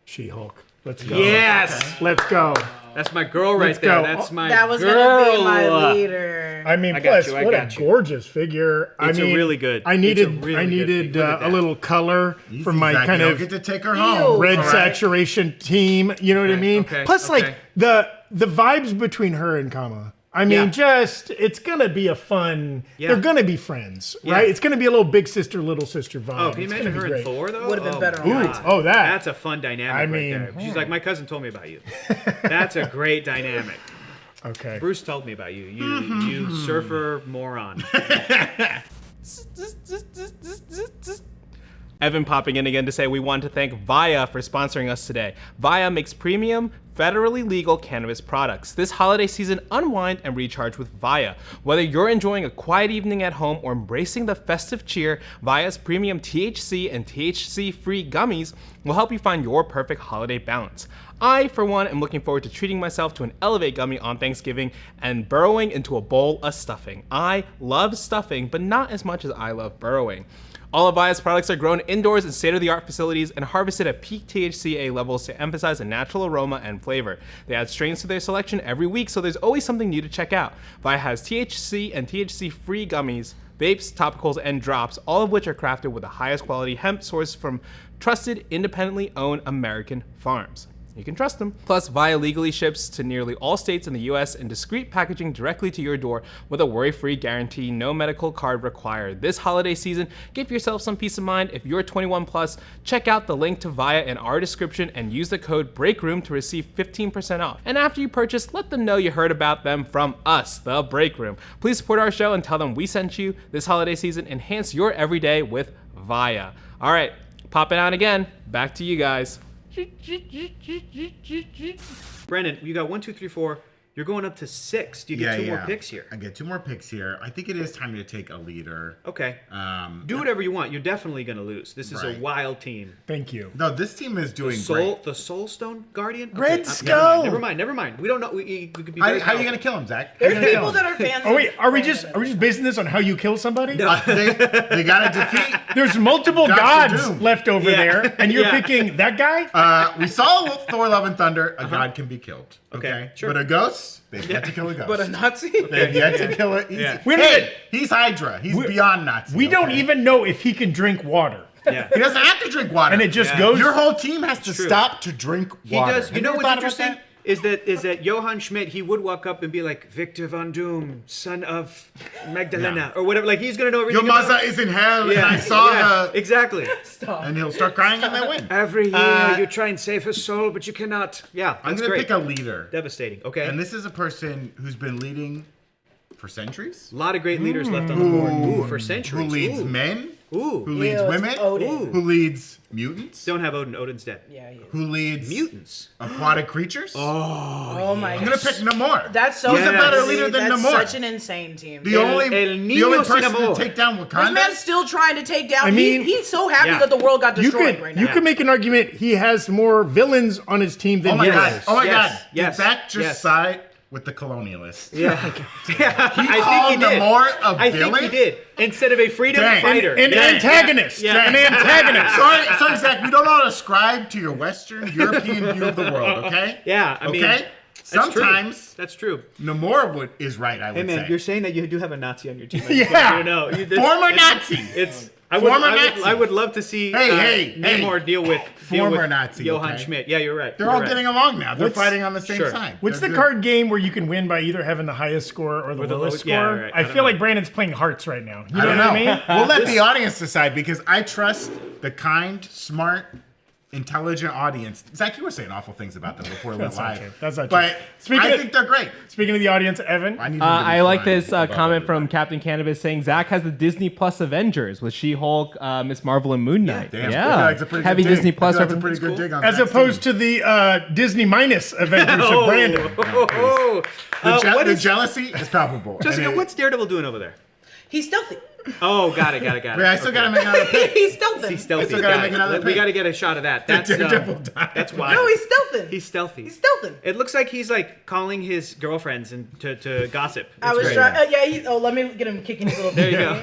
She-Hulk. Let's go. Yes. Let's go. That's my girl right Let's there. go. That's my That was girl. gonna be my leader. I mean, I got plus, you, I what got a you. gorgeous figure. It's a really good- I it's a needed, really I good needed figure. Look at a that. little color Easy, from my Zach. kind You don't of get to take her home. red All right. saturation team. You know what I mean? okay, Plus, okay. like the vibes between her and Kama. I mean, it's gonna be a fun. Yeah. They're gonna be friends, Yeah. right? It's gonna be a little big sister, little sister vibe. Oh, can you It's imagine gonna her be and great. Thor though? Would've been better my on God. that. Oh, that. That's a fun dynamic I right mean, there. She's like, my cousin told me about you. That's a great dynamic. Okay. Bruce told me about you. You surfer moron. Evan popping in again to say we want to thank Via for sponsoring us today. Via makes premium, federally legal cannabis products. This holiday season, unwind and recharge with Via. Whether you're enjoying a quiet evening at home or embracing the festive cheer, Via's premium THC and THC-free gummies will help you find your perfect holiday balance. I, for one, am looking forward to treating myself to an Elevate gummy on Thanksgiving and burrowing into a bowl of stuffing. I love stuffing, but not as much as I love burrowing. All of Via's products are grown indoors in state-of-the-art facilities and harvested at peak THCA levels to emphasize a natural aroma and flavor. They add strains to their selection every week, so there's always something new to check out. Via has THC and THC-free gummies, vapes, topicals, and drops, all of which are crafted with the highest quality hemp sourced from trusted, independently owned American farms. You can trust them. Plus, Via legally ships to nearly all states in the US in discreet packaging directly to your door with a worry-free guarantee, no medical card required. This holiday season, give yourself some peace of mind. If you're 21 plus, check out the link to Via in our description and use the code BREAKROOM to receive 15% off. And after you purchase, let them know you heard about them from us, the Breakroom. Please support our show and tell them we sent you this holiday season. Enhance your everyday with Via. All right, popping out again. Back to you guys. Brandon, you got 1, 2, 3, 4. You're going up to 6. Do you get two more picks here? I get 2 more picks here. I think it is time to take a leader. Okay. Do whatever you want. You're definitely going to lose. This is Right. a wild team. Thank you. No, this team is doing great. The Soulstone Guardian? Red Okay, Skull! Never mind. We don't know. We could be How very are you powerful. gonna kill him, Zach? How you There's gonna kill people him? that are fans. Oh wait, of are we Brandon. just basing this on how you kill somebody? They gotta defeat. There's multiple Dr. gods Doom. left over Yeah. there, and you're Yeah. picking that guy? We saw with Thor: Love and Thunder, a god can be killed. Okay, sure. But a ghost, they've yet to kill a ghost. But a Nazi? They've yet to kill it. Yeah. Wait a Hey, minute. he's Hydra. He's beyond Nazi. We don't okay? even know if he can drink water. Yeah. He doesn't have to drink water. And it just Yeah. goes. Your whole team has to true. stop to drink He water. does. Have You know ever what's thought about interesting? that? is that Johann Schmidt, he would walk up and be like, Victor von Doom, son of Magdalena, or whatever. Like, he's going to know everything. Your mother is in hell, and I saw her. Exactly. And he'll start crying and they win. Every year you try and save her soul, but you cannot. Yeah, I'm that's going to great. pick a leader. Devastating. Okay. And this is a person who's been leading for centuries. A lot of great leaders left on the board. Ooh, for centuries. Who leads Ooh. men. Ooh. Who leads Ew, it's women. Odin. Who leads mutants. Don't have Odin. Odin's dead. Yeah, he is. Who leads Mutants. aquatic creatures. Oh my I'm going to pick Namor. That's so Who's a better leader than That's Namor? such an insane team. The only Niño person Cinnamon. to take down This Wakanda. man's still trying to take down. I mean, he's so happy yeah. that the world got You destroyed could right now. you could make an argument he has more villains on his team than Oh my heroes. god! Oh my Yes, god! yes, Did Zach just yes. side with the colonialists? Yeah. I think called he did. Namor a I think villain? he did. Instead of a freedom Dang. fighter. An antagonist. Yeah. An antagonist. Sorry, Zach. We don't know how to ascribe to your Western European view of the world. Okay? Yeah, I mean, okay. That's true. Sometimes That's true. Namor is right. I would Hey man, say. you're saying that you do have a Nazi on your team. Yeah. No, Former Nazi. It's Former Nazi. I would love to see Hey, Namor deal with Former Nazi, Johann okay? Schmidt. Yeah, you're right. They're You're all right. getting along now. They're What's- fighting on the same Sure. side. What's They're the good. card game where you can win by either having the highest score or the the lowest lowest- score? yeah, right. I I feel don't like know. Brandon's playing hearts right now. You I don't know know. what I mean? We'll let the audience decide because I trust the kind, smart, intelligent audience. Zach, you were saying awful things about them before we went That's not live. true. That's not true. But Speaking I of- think they're great. Speaking of the audience, Evan. I, need them to be I like fine this above comment from everybody. Captain Cannabis saying Zach has the Disney Plus Avengers with She-Hulk, Miss Marvel, and Moon Knight. Damn, I feel like it's a pretty Heavy good dig. Disney I Plus feel like it's a reference. pretty good dig on As Zach's opposed team. to the Disney minus Avengers of Brandon. Oh, The jealousy is palpable. Jessica, And it- what's Daredevil doing over there? He's stealthy. Oh, got it. Wait, I still gotta make another pick. He's stealthy. He's stealthy. still gotta Got make it. another We pick. got to get a shot of that. That's Daredevil died. that's wild. No, he's stealthy. He's stealthy. He's stealthy. It looks like he's like calling his girlfriends and to gossip. It's I was great. trying. Let me get him kicking his little. There you go.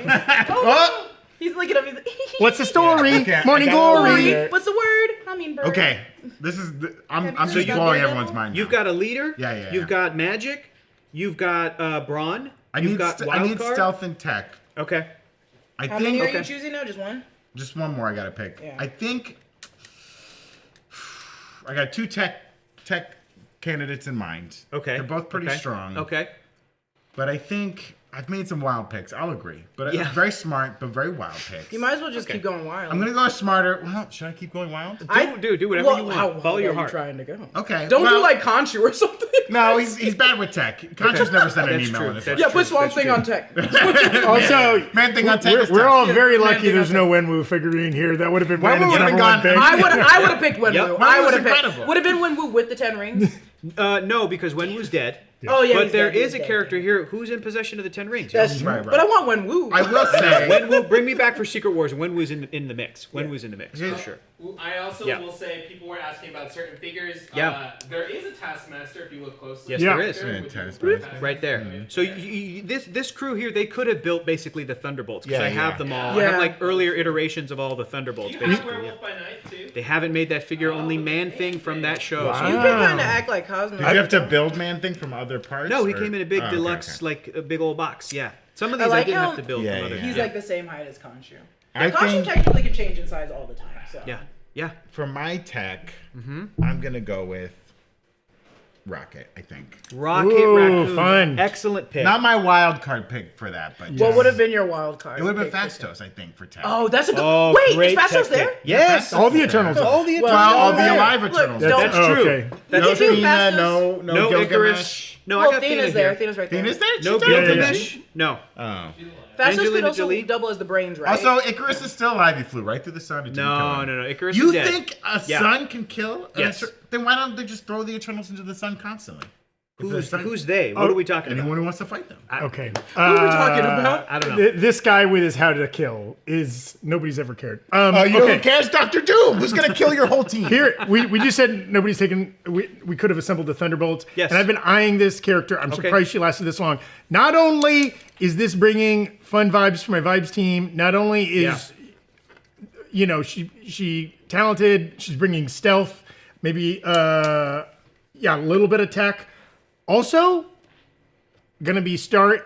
Oh! He's looking at me. What's the story? Okay, Morning I got one glory. here. What's the word? Hummingbird. Okay, this is. I'm Have you just got blowing Daredevil? everyone's mind. You've now. got a leader. Yeah. You've got magic. You've got brawn. I You've need. got I need Wildcard. stealth and tech. Okay. I How think. many are Okay. you choosing now? Just one. Just one more. I gotta pick. Yeah. I think. I got two tech candidates in mind. Okay. They're both pretty Okay. strong. Okay. But I think I've made some wild picks. I'll agree. But Yeah. very smart, but very wild picks. You might as well just Okay. keep going wild. I'm gonna go smarter. Well, should I keep going wild? Do whatever you want. How Follow wild your are you heart. trying to go? Okay. Don't well, do like Khonshu or something. No, he's bad with tech. Conscious never sent an That's email true. in his That's life. Yeah, put Swamp That's Thing true. on tech. Also, Man thing on tech is we're tough. all very Man lucky thing there's on no Wenwu figurine here. That would have been Brandon's would've number been one gone. pick. I would have picked Wenwu. Yep. I Wenwu would was have picked. incredible. Would have been Wenwu with the 10 rings. No, because Wenwu's dead. Oh yeah. But he's there dead, is he's a dead. character here who's in possession of the 10 rings. That's true. Right. But I want Wenwu. I will say. Wenwu, bring me back for Secret Wars. Wenwu's in the mix. Wenwu's in the mix for sure. I also Yeah. will say people were asking about certain figures. Yeah. There is a Taskmaster if you look closely. Yes, Yeah. there is. Fantastic. Right there. So this crew here, they could have built basically the Thunderbolts because Yeah, I have yeah. them all. I Yeah. have like earlier iterations of all the Thunderbolts. You have Basically. Werewolf by Night too. They haven't made that figure only man thing from that show. You So can kind of act like Cosmo. Did you have to build Man Thing from other parts? no, he or- came in a big Oh, okay, deluxe, okay. like a big old box. Yeah. Some of I these I, like didn't how- have to build Yeah, from other. yeah, He's yeah. like the same height as Khonshu. I Khonshu think technically can change in size all the time. So. Yeah. Yeah. for my tech, I'm gonna go with Rocket. I think. Rocket Ooh, Raccoon. fun. Excellent pick. Not my wild card pick for that, but What would have been your wild card? it would have been pick for- Fastos, I think, for tech. Oh, that's a good. Oh, Wait, great is Fastos tech there? pick. Yes. All the Eternals. All the Well, well, all no, the no. alive Look, Eternals. don't- That's Oh, true. okay. They No can do Athena, Fastos. no No Gilgamesh. Icarus. No, Well, I got Athena's Athena there. here. Athena's right there. Athena's there? No She does. Gilgamesh. No. Oh. Fastos could Angelina also Jolie? double as the brains, right? Also, Icarus is still alive. He flew right through the sun. It didn't kill No, him. no, no. Icarus You is dead. think a Yeah. sun can kill? Yes. Then why don't they just throw the Eternals into the sun constantly? If the sun- Who's they? What are we talking anyone about? who wants to fight them? Okay. Who are we talking about? I don't know. This guy with his how to kill is nobody's ever cared. You know Okay. who cares? Dr. Doom. Who's gonna kill your whole team? Here, we just said nobody's taken. We could have assembled the Thunderbolts. Yes. And I've been eyeing this character. I'm Okay. surprised she lasted this long. Not only is this bringing fun vibes for my vibes team, not only is, she talented, she's bringing stealth, maybe, a little bit of tech. Also,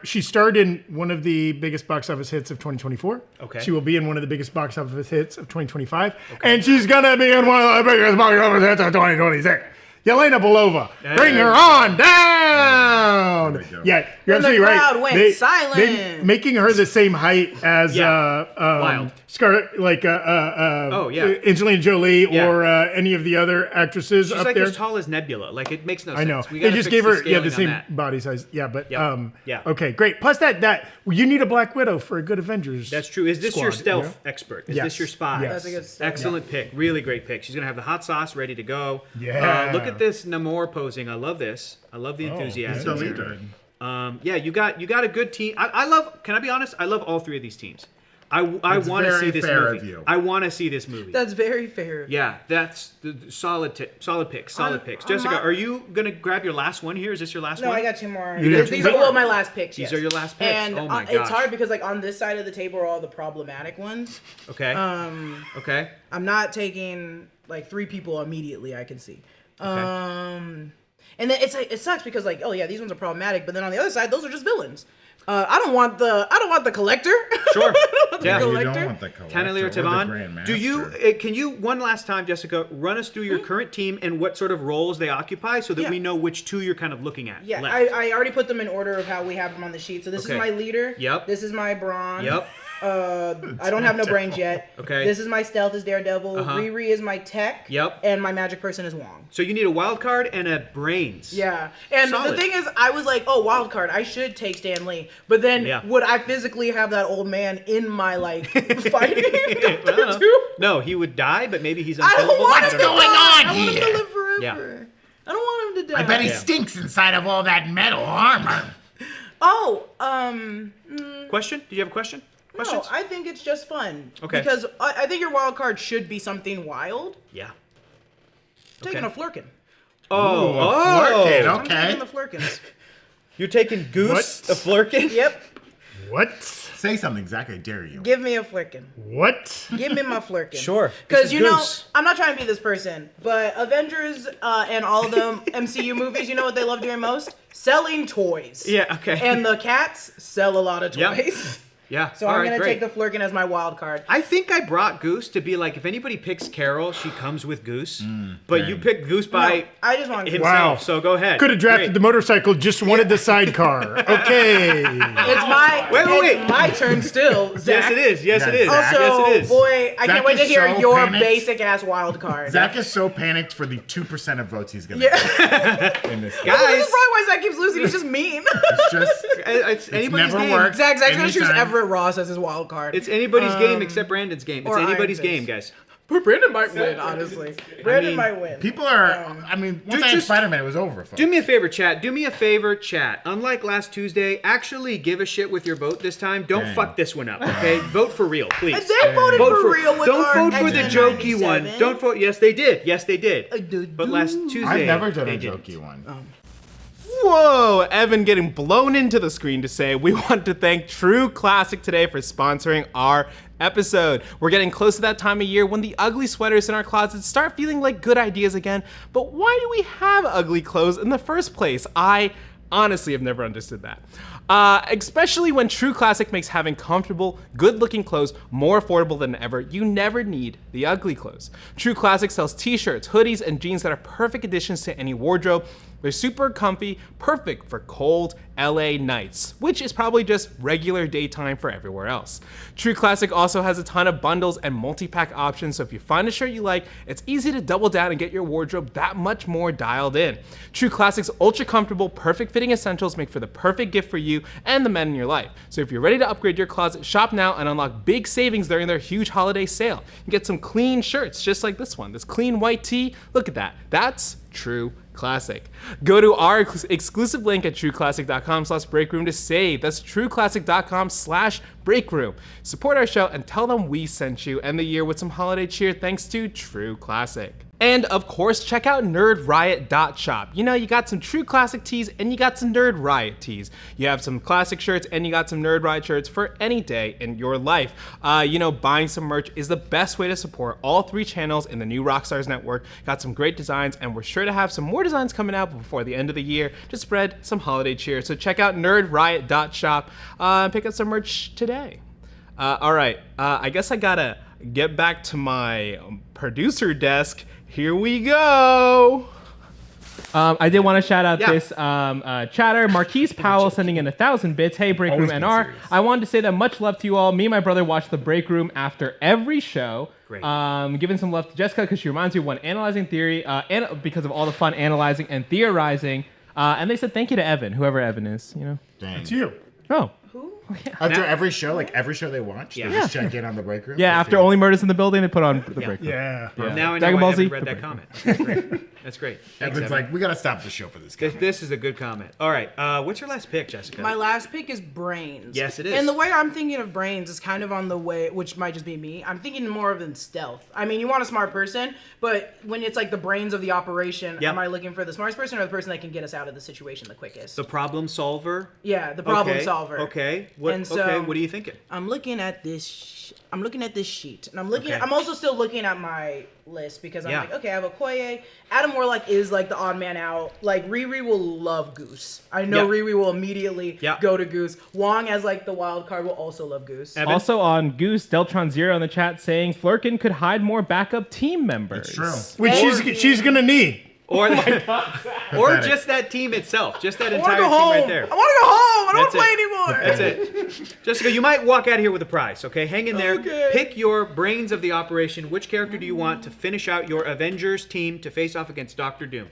she starred in one of the biggest box office hits of 2024. Okay. She will be in one of the biggest box office hits of 2025. And she's gonna be in one of the biggest box office hits of 2026. Yelena Belova. Bring her on down. Yeah, you're And the absolutely right. crowd went silent. Making her the same height as Wild. Scarlett, like Angelina Jolie or any of the other actresses She's up like there. as tall as Nebula. Like, it makes no I know. sense. We They gotta just fix gave her scaling the on same that. body size. Yeah, but Yeah. okay, great. Plus that you need a Black Widow for a good Avengers. That's true. Is this your squad, stealth expert? Is Yes. this your spy? Yes. That's a good step. Excellent pick. Really great pick. She's gonna have the hot sauce ready to go. Yeah. Look at this Namor posing. I love this. I love the enthusiasm. He's the here. leader. Yeah, you got a good team. I love. Can I be honest? I love all three of these teams. I want to very see this fair movie. of you. I want to see this movie. That's very fair. Yeah, that's the solid picks. Solid picks. Jessica, not- are you gonna grab your last one here? Is this your last No, one? I got two more. You got These two are more? my last picks. These yes. are your last picks. And Oh my it's gosh. hard because like on this side of the table are all the problematic ones. Okay. Okay. I'm not taking like three people immediately. I can see. And then it sucks because like, oh yeah, these ones are problematic, but then on the other side, those are just villains. I don't want the collector. Sure. The Yeah. You collector. don't want the collector Tannelir or the Tavan, Grandmaster. do you can you one last time, Jessica, run us through your current team and what sort of roles they occupy, so that Yeah. we know which two you're kind of looking at? Yeah, left. I already put them in order of how we have them on the sheet. So this Okay. is my leader. Yep. This is my brawn. Yep. I don't have no brains yet. Okay. This is my stealth is Daredevil. Riri is my tech. Yep. And my magic person is Wong. So you need a wild card and a brains. Yeah. And Solid. the thing is, I was like, oh, wild card. I should take Stan Lee. But then Yeah. would I physically have that old man in my like fighting? I don't know. too? No, he would die, but maybe he's I don't unkillable. want What's him to going die. on I want him here? to live forever. Yeah. I don't want him to die. I bet he Yeah. stinks inside of all that metal armor. Oh, Question? Did you have a question? no, Questions? I think it's just fun. Okay. Because I think your wild card should be something wild. Yeah. Taking Okay. a flurkin. Oh, Flirkin, I'm okay. taking the flurkins. You're taking Goose, What? a flurkin? Yep. What? Say something, Zach. I dare you. Give me a flurkin. What? Give me my flurkin. Sure. This Because is you know, Goose. I'm not trying to be this person, but Avengers and all the MCU movies, you know what they love doing most? Selling toys. Yeah, okay. And the cats sell a lot of Yep. toys. Yeah. So all I'm right, gonna great. take the flurkin as my wild card. I think I brought Goose to be like, if anybody picks Carol, she comes with Goose. But you dang. picked Goose by No, I just want himself, Wow. so go ahead. Could have drafted Great. the motorcycle, just wanted the sidecar. Okay. It's my Wait. it's my turn still, Zach. Yes, it is. Yes, it is. Zach. Also, Yes, it is. boy, I Zach can't wait to is hear so your panicked. basic ass wild card. Zach is so panicked for the 2% of votes he's gonna Yeah. get in this. Guys. This is probably why Zach keeps losing. He's just mean. It's just It's anybody's never game. worked. Zach's gonna choose Anytime. Everett Ross as his wild card. It's anybody's game except Brandon's game. It's or Iron anybody's Fist. game, guys. Brandon might win, honestly. Brandon mean, might win. people are. I mean, once I had just- Spider-Man, it was over. Folks. Do me a favor, chat. Do me a favor, chat. Unlike last Tuesday, actually give a shit with your vote this time. Don't Dang. fuck this one up, okay? Vote for real, please. They voted Vote for real with Don't our vote for the X-Men jokey 97. one. Don't vote. Yes, they did. Yes, they did. But last Tuesday, I've never done they a didn't. jokey one. Whoa, Evan getting blown into the screen to say we want to thank True Classic today for sponsoring our episode. We're getting close to that time of year when the ugly sweaters in our closets start feeling like good ideas again. But why do we have ugly clothes in the first place? I honestly have never understood that. Especially when True Classic makes having comfortable, good-looking clothes more affordable than ever. You never need the ugly clothes. True Classic sells t-shirts, hoodies, and jeans that are perfect additions to any wardrobe. They're super comfy, perfect for cold LA nights, which is probably just regular daytime for everywhere else. True Classic also has a ton of bundles and multi-pack options, so if you find a shirt you like, it's easy to double down and get your wardrobe that much more dialed in. True Classic's ultra comfortable, perfect fitting essentials make for the perfect gift for you and the men in your life. So if you're ready to upgrade your closet, shop now and unlock big savings during their huge holiday sale. You get some clean shirts just like this one, this clean white tee. Look at that. That's True Classic. Go to our exclusive link at trueclassic.com/breakroom to save. That's trueclassic.com/breakroom. Support our show and tell them we sent you. End the year with some holiday cheer thanks to True Classic. And of course, check out nerdriot.shop. You know, you got some True Classic tees and you got some Nerd Riot tees. You have some classic shirts and you got some Nerd Riot shirts for any day in your life. You know, buying some merch is the best way to support all three channels in the new Rockstars network. Got some great designs and we're sure to have some more designs coming out before the end of the year to spread some holiday cheer. So check out nerdriot.shop and pick up some merch today. All right, I guess I gotta get back to my producer desk. Here we go. I did want to shout out Yeah. this chatter. Marquise Powell sending in 1,000 bits. Hey, Breakroom Always been NR. serious. I wanted to say that much love to you all. Me and my brother watch the Breakroom after every show. Great. Giving some love to Jessica because she reminds me of one analyzing theory, because of all the fun analyzing and theorizing. And they said thank you to Evan, whoever Evan is. You know. Dang. It's you. Oh. After every show, like every show they watch, Yeah. they just check in on the break room. Yeah. After Only Murders in the Building, they put on the Breakroom. Yeah. Now I know Dragon why Ball Evan Z, read the that comment. That's great. That's great. Thanks, Evan's Evan. like, we gotta stop the show for this guy. This is a good comment. All right. What's your last pick, Jessica? My last pick is brains. Yes, it is. And the way I'm thinking of brains is kind of on the way, which might just be me. I'm thinking more of in stealth. I mean, you want a smart person, but when it's like the brains of the operation, Yep. am I looking for the smartest person or the person that can get us out of the situation the quickest? The problem solver. Yeah, the problem Okay, solver. Okay. What? And so- okay. What are you thinking? I'm looking at this. I'm looking at this sheet, and I'm looking. Okay. I'm also still looking at my list because I'm Yeah. like, okay, I have Okoye. Adam Warlock is like the odd man out. Like Riri will love Goose. I know Yeah. Riri will immediately Yeah. go to Goose. Wong as like the wild card will also love Goose. Evan? Also on Goose, Deltron Zero in the chat saying Flurkin could hide more backup team members. It's true. Which she's gonna need. Or, or just that team itself. Just that I want entire to go team home. right there. I want to go home. I don't want That's to play it. anymore. That's it. Jessica, you might walk out here with a prize, okay? Hang in there. Okay. Pick your brains of the operation. Which character do you want to finish out your Avengers team to face off against Doctor Doom?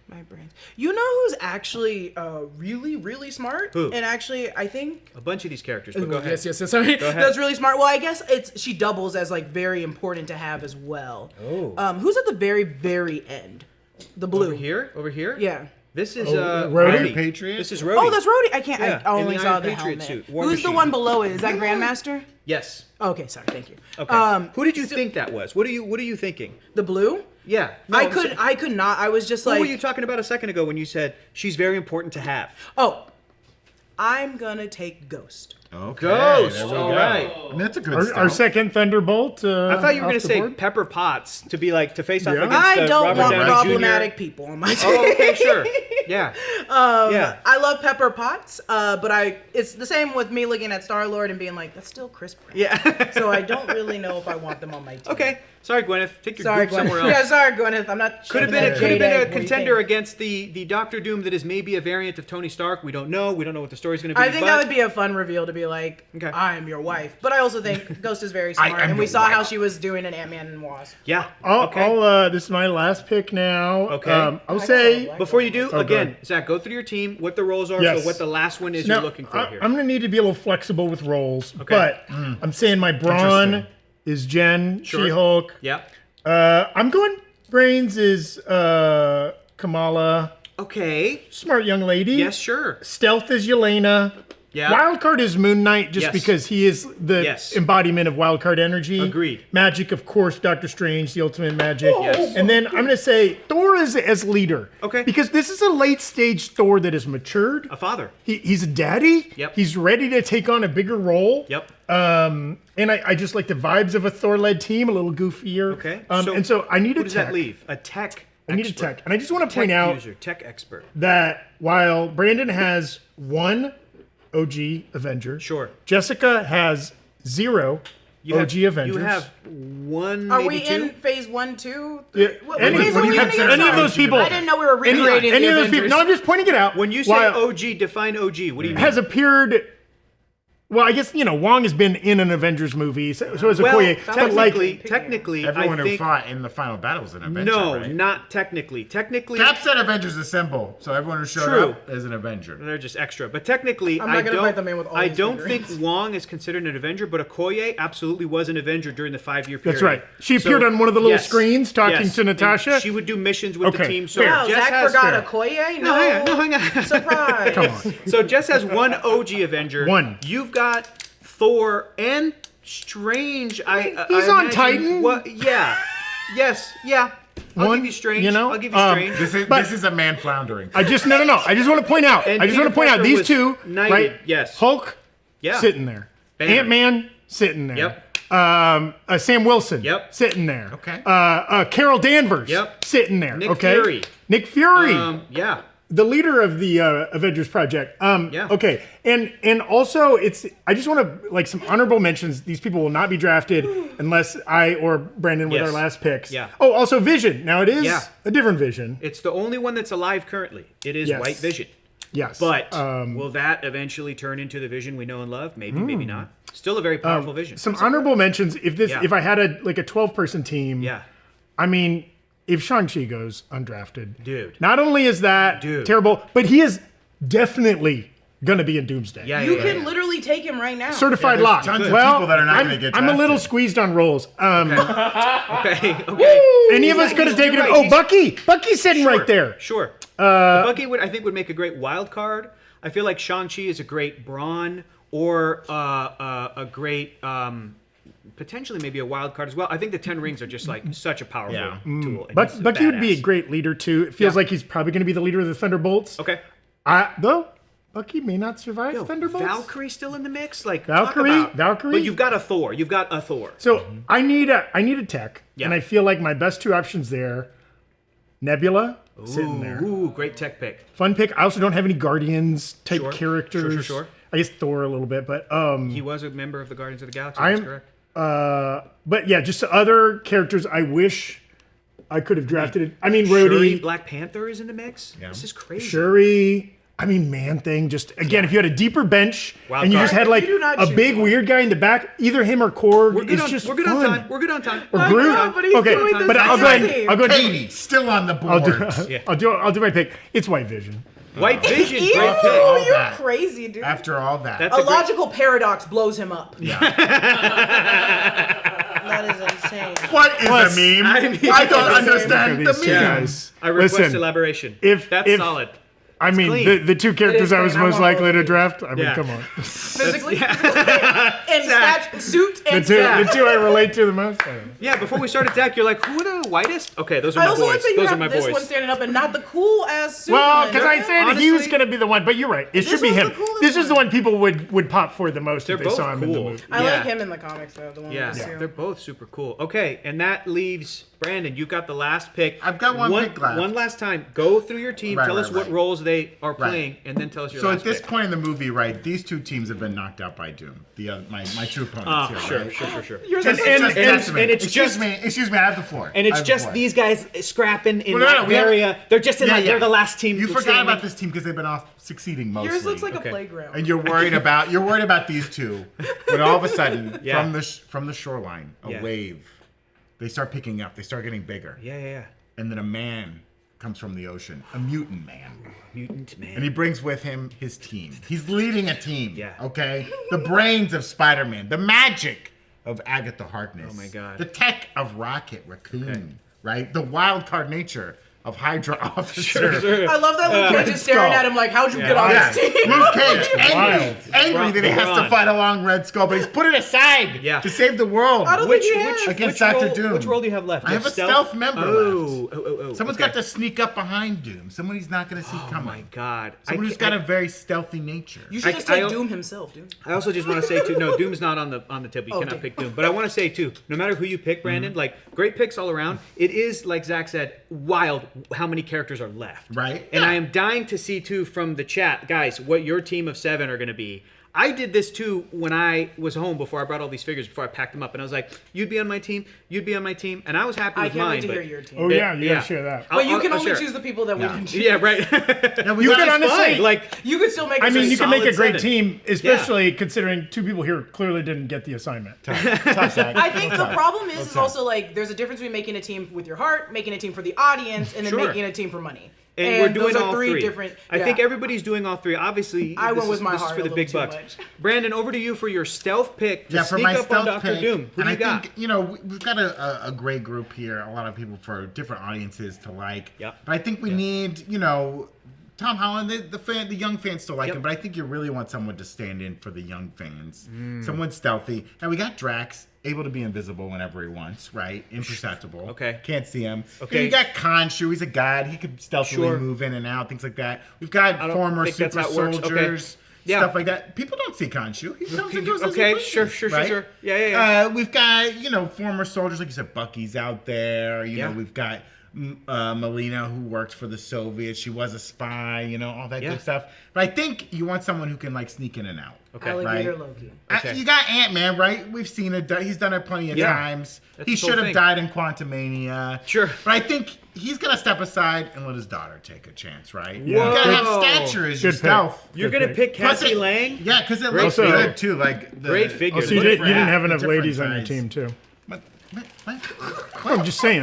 My brain. You know who's actually really, really smart? Who? And actually, I think. A bunch of these characters, but go ahead. Yes, sorry. ahead. That's really smart. Well, I guess she doubles as like very important to have as well. Oh. Who's at the very, very end? The blue. Over here? Over here? Yeah. This is Rhodey? Rhodey. Patriot? This is Rhodey. Oh, that's Rhodey. I can't. Yeah, I in only the saw Iron the Patriot helmet. suit. War Who's Machine. the one below it? Is that Grandmaster? Yes. Okay, sorry. Thank you. Okay. Who did you think that was? What are you thinking? The blue? Yeah. No, I could not. I was just Who like, were you talking about a second ago when you said she's very important to have? oh, I'm gonna take Ghost. Okay. Ghost. there we All go. right. And that's a good Our start. second Thunderbolt. I thought you were off going to the say board. Pepper Potts to be like to face off Yeah. against I don't Robert want Downey problematic Jr. people on my team. Oh, okay, sure. Yeah. Yeah. I love Pepper Potts, but it's the same with me looking at Star Lord and being like, that's still Chris Pratt. Yeah. So I don't really know if I want them on my team. Okay. Sorry, Gwyneth. Take your Sorry, group somewhere Gwyneth. else. Yeah, sorry, Gwyneth. I'm not. Could have shoving been that a jade egg. What do you contender think? against the Doctor Doom that is maybe a variant of Tony Stark. We don't know. We don't know what the story's going to be. I think that would be a fun reveal to be like, Okay. I am your wife. But I also think Ghost is very smart, am and we your saw how wife. she was doing in Ant-Man and Wasp. Yeah. I'll, this is my last pick now. Okay. I'll say. Before you do, go again, ahead. Zach, go through your team, what the roles are, Yes. so what the last one is Now, you're looking for here. I'm going to need to be a little flexible with roles, Okay. but I'm saying my brawn Interesting. is Jen, Sure. She-Hulk. Yeah. I'm going brains is Kamala, Okay. smart young lady. Yes, sure. Stealth is Yelena. Yeah. Wildcard is Moon Knight just Yes. because he is the Yes. embodiment of wildcard energy. Agreed. Magic, of course, Doctor Strange, the ultimate magic. Yes. And then I'm going to say Thor is as leader. Okay. Because this is a late stage Thor that has matured. A father. He's a daddy. Yep. He's ready to take on a bigger role. Yep. And I just like the vibes of a Thor-led team, a little goofier. Okay. And so I need Who a does tech. that leave? A tech I need a expert. tech. And I just want to Tech point out user, tech expert. that while Brandon has one OG Avenger, Sure. Jessica has zero OG Avengers. You have one, Are maybe we two? in phase 1, 2? Yeah, What any, phase are we in again? any of Sorry. those people. I didn't know we were recreating any the of those people. Avengers. No, I'm just pointing it out. When you say While OG, define OG. What do you mean? has appeared. Well, I guess Wong has been in an Avengers movie, so as a Well, Okoye. But like, technically, Everyone I who think fought in the final battle was an Avenger, no, right? not technically. Technically, Cap said Avengers Assemble, so everyone who showed True. up is an Avenger. they're just extra. But technically, I'm not I gonna don't. fight the man with all I these don't figurines. think Wong is considered an Avenger, but Okoye absolutely was an Avenger during the 5-year period. That's right. She appeared on one of the little screens talking to And Natasha. she would do missions with the Okay, team. So fair. Wow, Jess Zach has forgot Okoye? No, hang on. Surprise. Come on. So Jess has one OG Avenger. One. You've got Thor and Strange. He's I on imagine. Titan. What? Yeah. Yes. Yeah. I'll One, give you Strange. you know, I'll give you Strange. This is a man floundering. I just no. I just want to point out. And I just want Peter to point out Parker these was two. knighted, Right? yes. Hulk. Yeah. Sitting there. Banner. Ant-Man sitting there. Yep. Sam Wilson. Yep. Sitting there. Okay. Carol Danvers. Yep. Sitting there. Nick okay. Fury. Nick Fury. Yeah. the leader of the Avengers project. Yeah. Okay, and also I just want to like some honorable mentions. These people will not be drafted unless I or Brandon with Yes. our last picks. Yeah. Oh, also Vision. Now it is Yeah. a different Vision. It's the only one that's alive currently. It is Yes. White Vision. Yes. But will that eventually turn into the Vision we know and love? Maybe, maybe not. Still a very powerful Vision. some honorable mentions. Yeah. If I had a 12-person team. Yeah. I mean, if Shang-Chi goes undrafted, Dude. not only is that Dude. terrible, but he is definitely gonna be in Doomsday. Yeah, You yeah, can yeah. literally take him right now. Certified there's lock. tons of Well, people that are not I'm, gonna get I'm a little drafted. squeezed on rolls. Okay, okay. Any of us could have taken you're it. right, Oh, he's- Bucky! Bucky's sitting right there. Sure. Bucky I think would make a great wild card. I feel like Shang-Chi is a great brawn or a great potentially maybe a wild card as well. I think the 10 rings are just like such a powerful Yeah. tool. and he's Bucky would be a badass. great leader too. It feels Yeah. like he's probably going to be the leader of the Thunderbolts. Okay. Though Bucky may not survive Thunderbolts. Valkyrie still in the mix? Like Valkyrie? talk about- Valkyrie? But you've got a Thor. You've got a Thor. So I need a tech, Yeah. and I feel like my best two options there. Nebula sitting there, Ooh, great tech pick. fun pick. I also don't have any Guardians type Sure. characters. Sure. I guess Thor a little bit, but He was a member of the Guardians of the Galaxy. I'm- That's correct. but yeah, just other characters I wish I could have drafted. I mean, Shuri, Rhodey, Black Panther is in the mix. This is crazy. Shuri. I mean, Man Thing. Just again, if you had a deeper bench Wild and you card. just had like You do not a choose big one. weird guy in the back, either him or Korg, We're good, it's on, just we're good fun. on time. We're good on time. Or I Groot. know, but he's Okay, doing the but I'll go same ahead. thing. I'll go ahead. Katie, still on the I'll board. do. I'll do my pick. It's White Vision. White Vision, Ew, great After pick. all you're that. crazy, dude. After all that. That's A a great, logical paradox blows him up. yeah. That is insane. What is Plus, a meme? I mean- I don't Look understand at the these two meme. guys. I request Listen, elaboration. if- That's if- solid. I mean, clean. the two characters is I was clean. I most want likely all to of draft. I mean, Yeah. come on. Physically, and suit The and two, stat. the two I relate to the most. I don't know. Yeah, before we started Zach, you're like, who are the whitest? Okay, those are I my also like boys. that you Those are have my this boys. one standing up and not the cool ass suit. Well, one. because I said he was honestly- going to be the one, but you're right. It should be was the him. coolest This is the one. one people would pop for the most They're if they both saw him in the cool. movie. I Yeah. like him in the comics though. The one Yeah, with the suit. they're both super cool. Okay, and that leaves Brandon. You got the last pick. I've got one pick left. One last time. Go through your team. Right, tell us right, what right. roles they are playing, and then tell us your So last at this pick. point in the movie, right, these two teams have been knocked out by Doom. My two opponents here, Sure, right? sure. Yours And- is and- just- and it's excuse just- me, excuse me, I have the floor. And I it's have the just floor. these guys scrapping in Well, no, no, we have- area. They're just in Yeah, like yeah. they're the last team. You forgot standing. about this team because they've been off succeeding mostly. Yours looks like Okay. a playground. And you're worried about these two when all of a sudden Yeah. from the shoreline a Yeah. wave, they start picking up, they start getting bigger, Yeah. and then a man comes from the ocean, a mutant man. Mutant man. And he brings with him his team. He's leading a team. Yeah. Okay? The brains of Spider-Man. The magic of Agatha Harkness. Oh my God. The tech of Rocket Raccoon. Right? The wild card nature of Hydra Officer. I love that Luke Cage is staring Skull. at him like, how'd you get on Yeah. this team? Luke Cage, Wild. angry that he has to Ron. fight along Red Skull, but he's put it aside Yeah. to save the world. I don't Which think he has. Against which Dr. role, Doom. Which role do you have left? I have Left a stealth member Oh, Someone's okay. got to sneak up behind Doom. Someone he's not going to see Oh coming. my God. Someone who's got a very stealthy nature. You should I- just I take don't- Doom himself, dude. I also just want to say too. No, Doom's not on the table. You Oh, cannot damn. pick Doom. But I want to say too. No matter who you pick, Brandon, like great picks all around. It is like Zach said, wild how many characters are left. Right. And I am dying to see too from the chat, guys, what your team of 7 are going to be. I did this too when I was home before I brought all these figures, before I packed them up, and I was like, "You'd be on my team, you'd be on my team," and I was happy I with can't mine. wait to but- hear your team. Oh yeah, you gotta share that. But you can I'll only share. choose the people that we can choose. Yeah, right. We You got can this honestly, fine. like You could still make. I mean, you can make a solid great 7. team, especially considering two people here clearly didn't get the assignment. I think the problem is also like there's a difference between making a team with your heart, making a team for the audience, and then Sure. making a team for money. And we're doing those are all three different. I think yeah. everybody's doing all three. Obviously, I went this with is- my this is heart for a the little big too bucks. much. Brandon, over to you for your stealth pick to Yeah, for sneak my up on stealth Dr. pick, Doom. Who and do you I got? think we've got a great group here. A lot of people for different audiences to like. Yeah. But I think we need Tom Holland. The young fans still like Yep. him, but I think you really want someone to stand in for the young fans. Someone stealthy. Now we got Drax, able to be invisible whenever he wants, right? Imperceptible. Okay. Can't see him. Okay. Then you got Khonshu. He's a god. He could stealthily Sure. move in and out, things like that. We've got don't former think that's super how it works. Okay. soldiers. Yeah. Stuff like that. People don't see Khonshu. He comes and goes as he Okay, pleases, sure. right? Yeah. We've got, former soldiers, like you said, Bucky's out there. You Yeah. know, we've got Melina, who worked for the Soviets. She was a spy, all that Yeah. good stuff. But I think you want someone who can, sneak in and out. Okay. Alligator Right. Loki. Okay. You got Ant-Man, right? We've seen it. He's done it plenty of Yeah. times. That's He his whole should have thing. died in Quantumania. Sure. But I think he's going to step aside and let his daughter take a chance, right? Yeah. You got to have Whoa. stature as Good yourself. You're Good gonna pick Plus Cassie it- Lang? Yeah, because it Great looks figure. good, too. Great figure. Oh, so you Look didn't have enough different ladies on your sides. team too. What? I'm just saying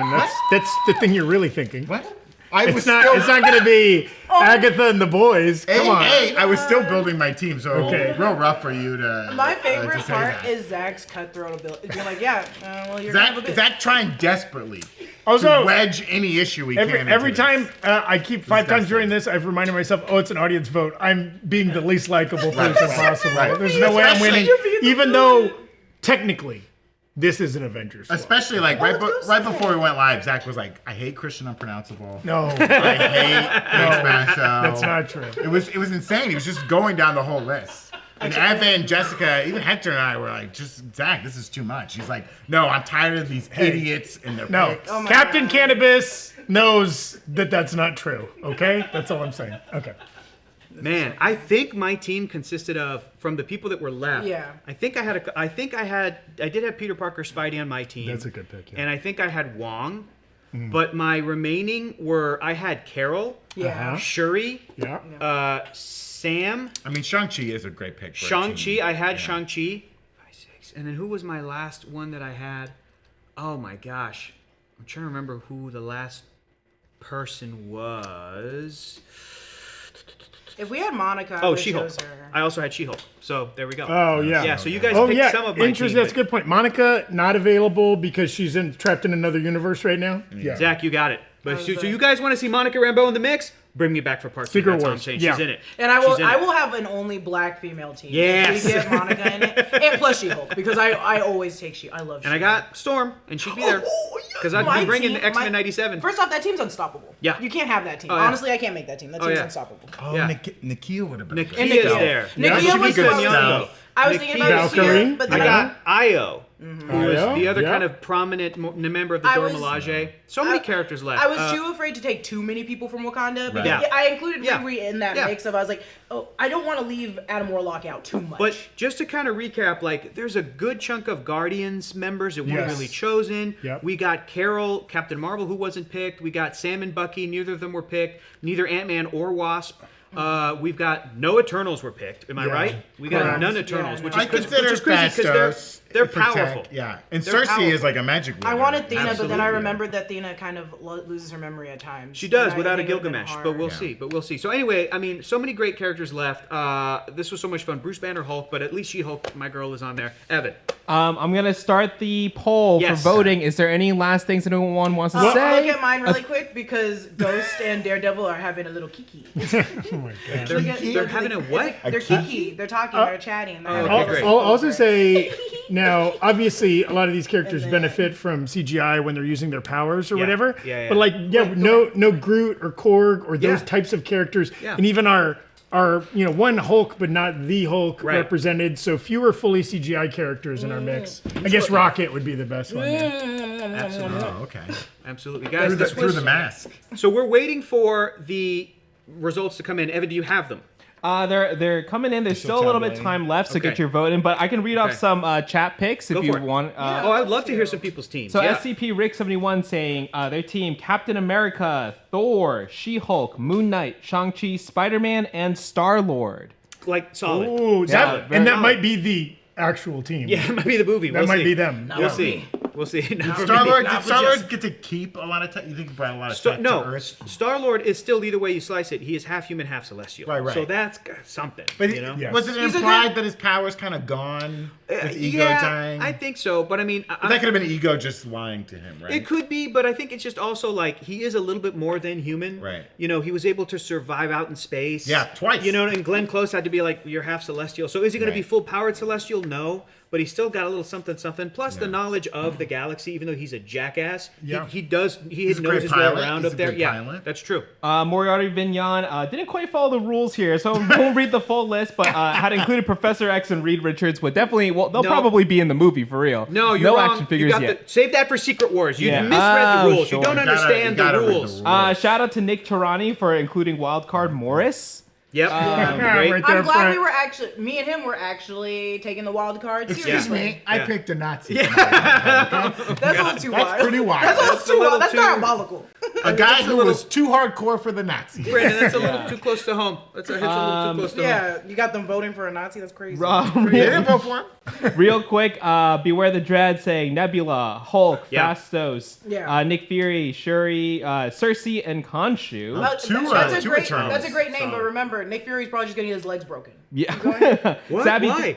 that's the thing you're really thinking. What? I It's not going to be Agatha and the boys. Come on. Hey, I was still building my team, so Okay. real rough for you to. My favorite to say part that. is Zach's cutthroat ability. You're like, yeah, well, you're kind of a bitch. Zach trying desperately Also, to wedge any issue he can. every into time this. I keep 5 times Disgusting. during this, I've reminded myself, oh, it's an audience vote. I'm being the least likable person possible. Right. There's no way I'm Especially- winning, You're being the even though technically this is an Avengers. swap. Especially right before we went live, Zach was like, "I hate Christian Unpronounceable. No, I hate Masso." that's not true. It was insane. He was just going down the whole list. And Evan, Jessica, even Hector and I were like, "Just Zach, this is too much." He's like, "No, I'm tired of these idiots and their No, picks." Oh my Captain God. Cannabis knows that that's not true. Okay, that's all I'm saying. Okay. Man, I think my team consisted of, from the people that were left. Yeah. I did have Peter Parker, Spidey on my team. That's a good pick, yeah. And I think I had Wong, but my remaining I had Carol, Yeah. Shuri, Yeah. Sam, I mean, Shang-Chi is a great pick. For a Shang-Chi. team. I had Yeah. Shang-Chi. 5, 6. And then who was my last one that I had? Oh my gosh. I'm trying to remember who the last person was. If we had Monica, I Oh, would She-Hulk. chose her. I also had She-Hulk. So there we go. Oh yeah. Yeah, so you guys Oh picked yeah. some of my Interesting. team. That's a good point. Monica not available because she's trapped in another universe right now. Yeah. Zach, you got it. But How's so that? you guys want to see Monica Rambeau in the mix? Bring me back for part 2. Secret That's all I'm Wars. saying. Yeah. She's in it. And I She's in it. will have an only black female team. Yes. We get Monica in it, and plus She-Hulk because I always take I love. And I got Storm, and she'd be there. Because I'd My be bringing team- X-Men my- 97. First off, that team's unstoppable. Yeah. You can't have that team. Oh, yeah. Honestly, I can't make that team. That team's yeah. unstoppable. Oh, Yeah. Nikhil would have been. Nikia And is Nikia. there. Nikia She'd be was good what I was Nyong'o. thinking. I was thinking about Valkyrie. Nikia, but I then got Io, who was Io? the other Yeah. kind of prominent member of the I Dora was- Milaje. So many characters left. I was too afraid to take too many people from Wakanda. But Yeah. I included Yeah. Riri in that Yeah. mix of I was like, oh, I don't want to leave Adam Warlock out too much. But just to kind of recap, there's a good chunk of Guardians members that weren't Yes. really chosen. Yep. We got Carol, Captain Marvel, who wasn't picked. We got Sam and Bucky. Neither of them were picked. Neither Ant-Man or Wasp. We've got no Eternals were picked. Am I Yeah. right? We got Correct. none Eternals, Yeah, which no. is I consider which is crazy because they're for tech, powerful. Yeah, and They're Cersei powerful. is like a magic. I wizard. wanted Thena, but then I Absolutely. remembered that Thena kind of loses her memory at times. She does And I without a think it would've been Gilgamesh, hard. but we'll see. So anyway, I mean, so many great characters left. This was so much fun. Bruce Banner, Hulk, but at least She-Hulk, my girl, is on there. Evan. I'm gonna start the poll Yes. for voting. Is there any last things anyone wants to I'll say? look at mine really quick because Ghost and Daredevil are having a little kiki. Oh my god. They're having a what? They're kiki. They're talking. They're chatting. They're having okay, a great. little I'll also sleepover. say now, obviously, a lot of these characters And then- benefit from CGI when they're using their powers or Yeah. whatever. Yeah. But no Groot or Korg or those Yeah. types of characters, Yeah. and even our one Hulk, but not the Hulk Right. represented. So fewer fully CGI characters in our mix. I guess Rocket would be the best one. Yeah. Absolutely. Oh, okay. Absolutely. Guys, Through the mask. So we're waiting for the results to come in. Evan, do you have them? They're coming in. There's still a little bit tabulating. time left, so Okay. get your vote in. But I can read off Okay. some chat picks if Go you for it. want. Oh, I'd love to hear some people's teams. So yeah. SCP Rick 71 saying their team: Captain America, Thor, She-Hulk, Moon Knight, Shang-Chi, Spider-Man, and Star-Lord. Solid. Ooh, Yeah, very that solid. might be the actual team. Yeah, it might be the movie. that We'll might see. be them. We'll see. We'll see. Not for me. Star-Lord, Not did for Star-Lord Jessica. get to keep a lot of tech? You think he brought a lot of tech to No, Earth? Star-Lord is still, either way you slice it, he is half human, half celestial. Right. So that's something, But Yes. was it He's a implied good- that his power's kind of gone? His ego yeah, dying? I think so. But I mean, That could have been ego just lying to him, right? it could be, but I think it's just also he is a little bit more than human. Right. He was able to survive out in space. Yeah, twice. And Glenn Close had to be you're half celestial. So is he going to be Right. full powered celestial? No. but he's still got a little something. Plus the knowledge of the galaxy, even though he's a jackass. Yeah. He knows his way around up there. Yeah, pilot. that's true. Moriarty Vignon didn't quite follow the rules here, so won't read the full list, but had included Professor X and Reed Richards. Would definitely, they'll probably be in the movie for real. No, you're no wrong. action figures yet. Save that for Secret Wars. You Yeah. misread the rules. Sure. You don't understand You gotta the read the rules. rules. Shout out to Nick Tarani for including Wildcard Morris. Yep. Great. Right there, I'm glad Frank. we were actually, me and him were actually taking the wild card Excuse seriously. me, I Yeah. picked a Nazi. That's a little too wild. That's pretty wild. That's a little That's a too little wild. That's too- diabolical. A guy who was too hardcore for the Nazis. Brandon, that's a little too close to home. That's a little too close to home. Yeah, you got them voting for a Nazi. That's crazy. You didn't vote for him? Real quick, Beware the Dread saying Nebula, Hulk, Yeah. Fastos, Yeah. Nick Fury, Shuri, Cersei, and Khonshu. That's a Eternals. great name, but Solid. remember, Nick Fury's probably just gonna get his legs broken. Yeah. What? Savvy- Why?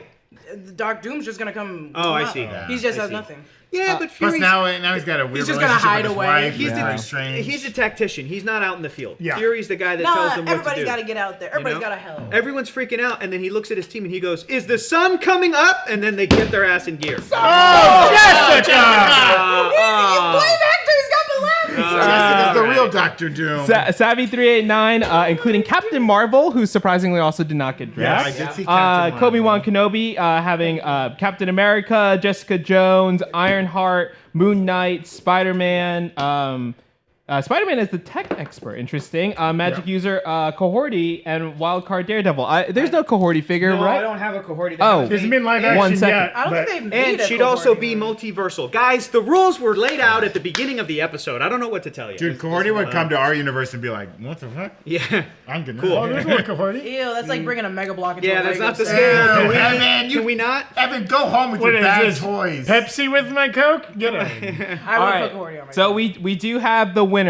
Doc Doom's just gonna come. Oh, I out. see. He just I has see. nothing. Yeah, but Plus Fury's now he's got a weird He's just gonna relationship hide with his away. wife. He's He's the- very strange. he's a tactician. He's not out in the field. Yeah. Fury's the guy that tells Nah, them what to everybody's do. got to get out there. Everybody's know? got to help. Everyone's freaking out, and then he looks at his team and he goes, "Is the sun coming up?" And then they get their ass in gear. Oh, Jessica! Blame Hector. He's got me laughing. Jessica's the real Doctor Doom. Savvy389, including Captain Marvel, who surprisingly also did not get Yeah, I dressed. did see Captain Kobe Marvel. Wan Kenobi having Captain America, Jessica Jones, Ironheart, Moon Knight, Spider-Man. Spider-Man is the tech expert. Interesting. Magic user Cohorty and Wildcard Daredevil. There's no Cohorty figure, No, right? I don't have a Cohorty. Oh. Hasn't been live action 1 second. yet. I don't but- think they've made And a she'd also Cohorty be movie. multiversal. Guys, the rules were laid out at the beginning of the episode. I don't know what to tell you. Dude, Cohorty would come to our universe and be like, what the fuck? Yeah. I'm gonna Cool. Oh, there's one Cohorty. Ew, that's like bringing a Mega Block into Yeah, a that's Lego not the set. scale. Can we, Evan, can we not? Evan, go home with What your is bad this? toys. Pepsi with my Coke? Get out. I would All right. put Cohorty on my So we do have the winner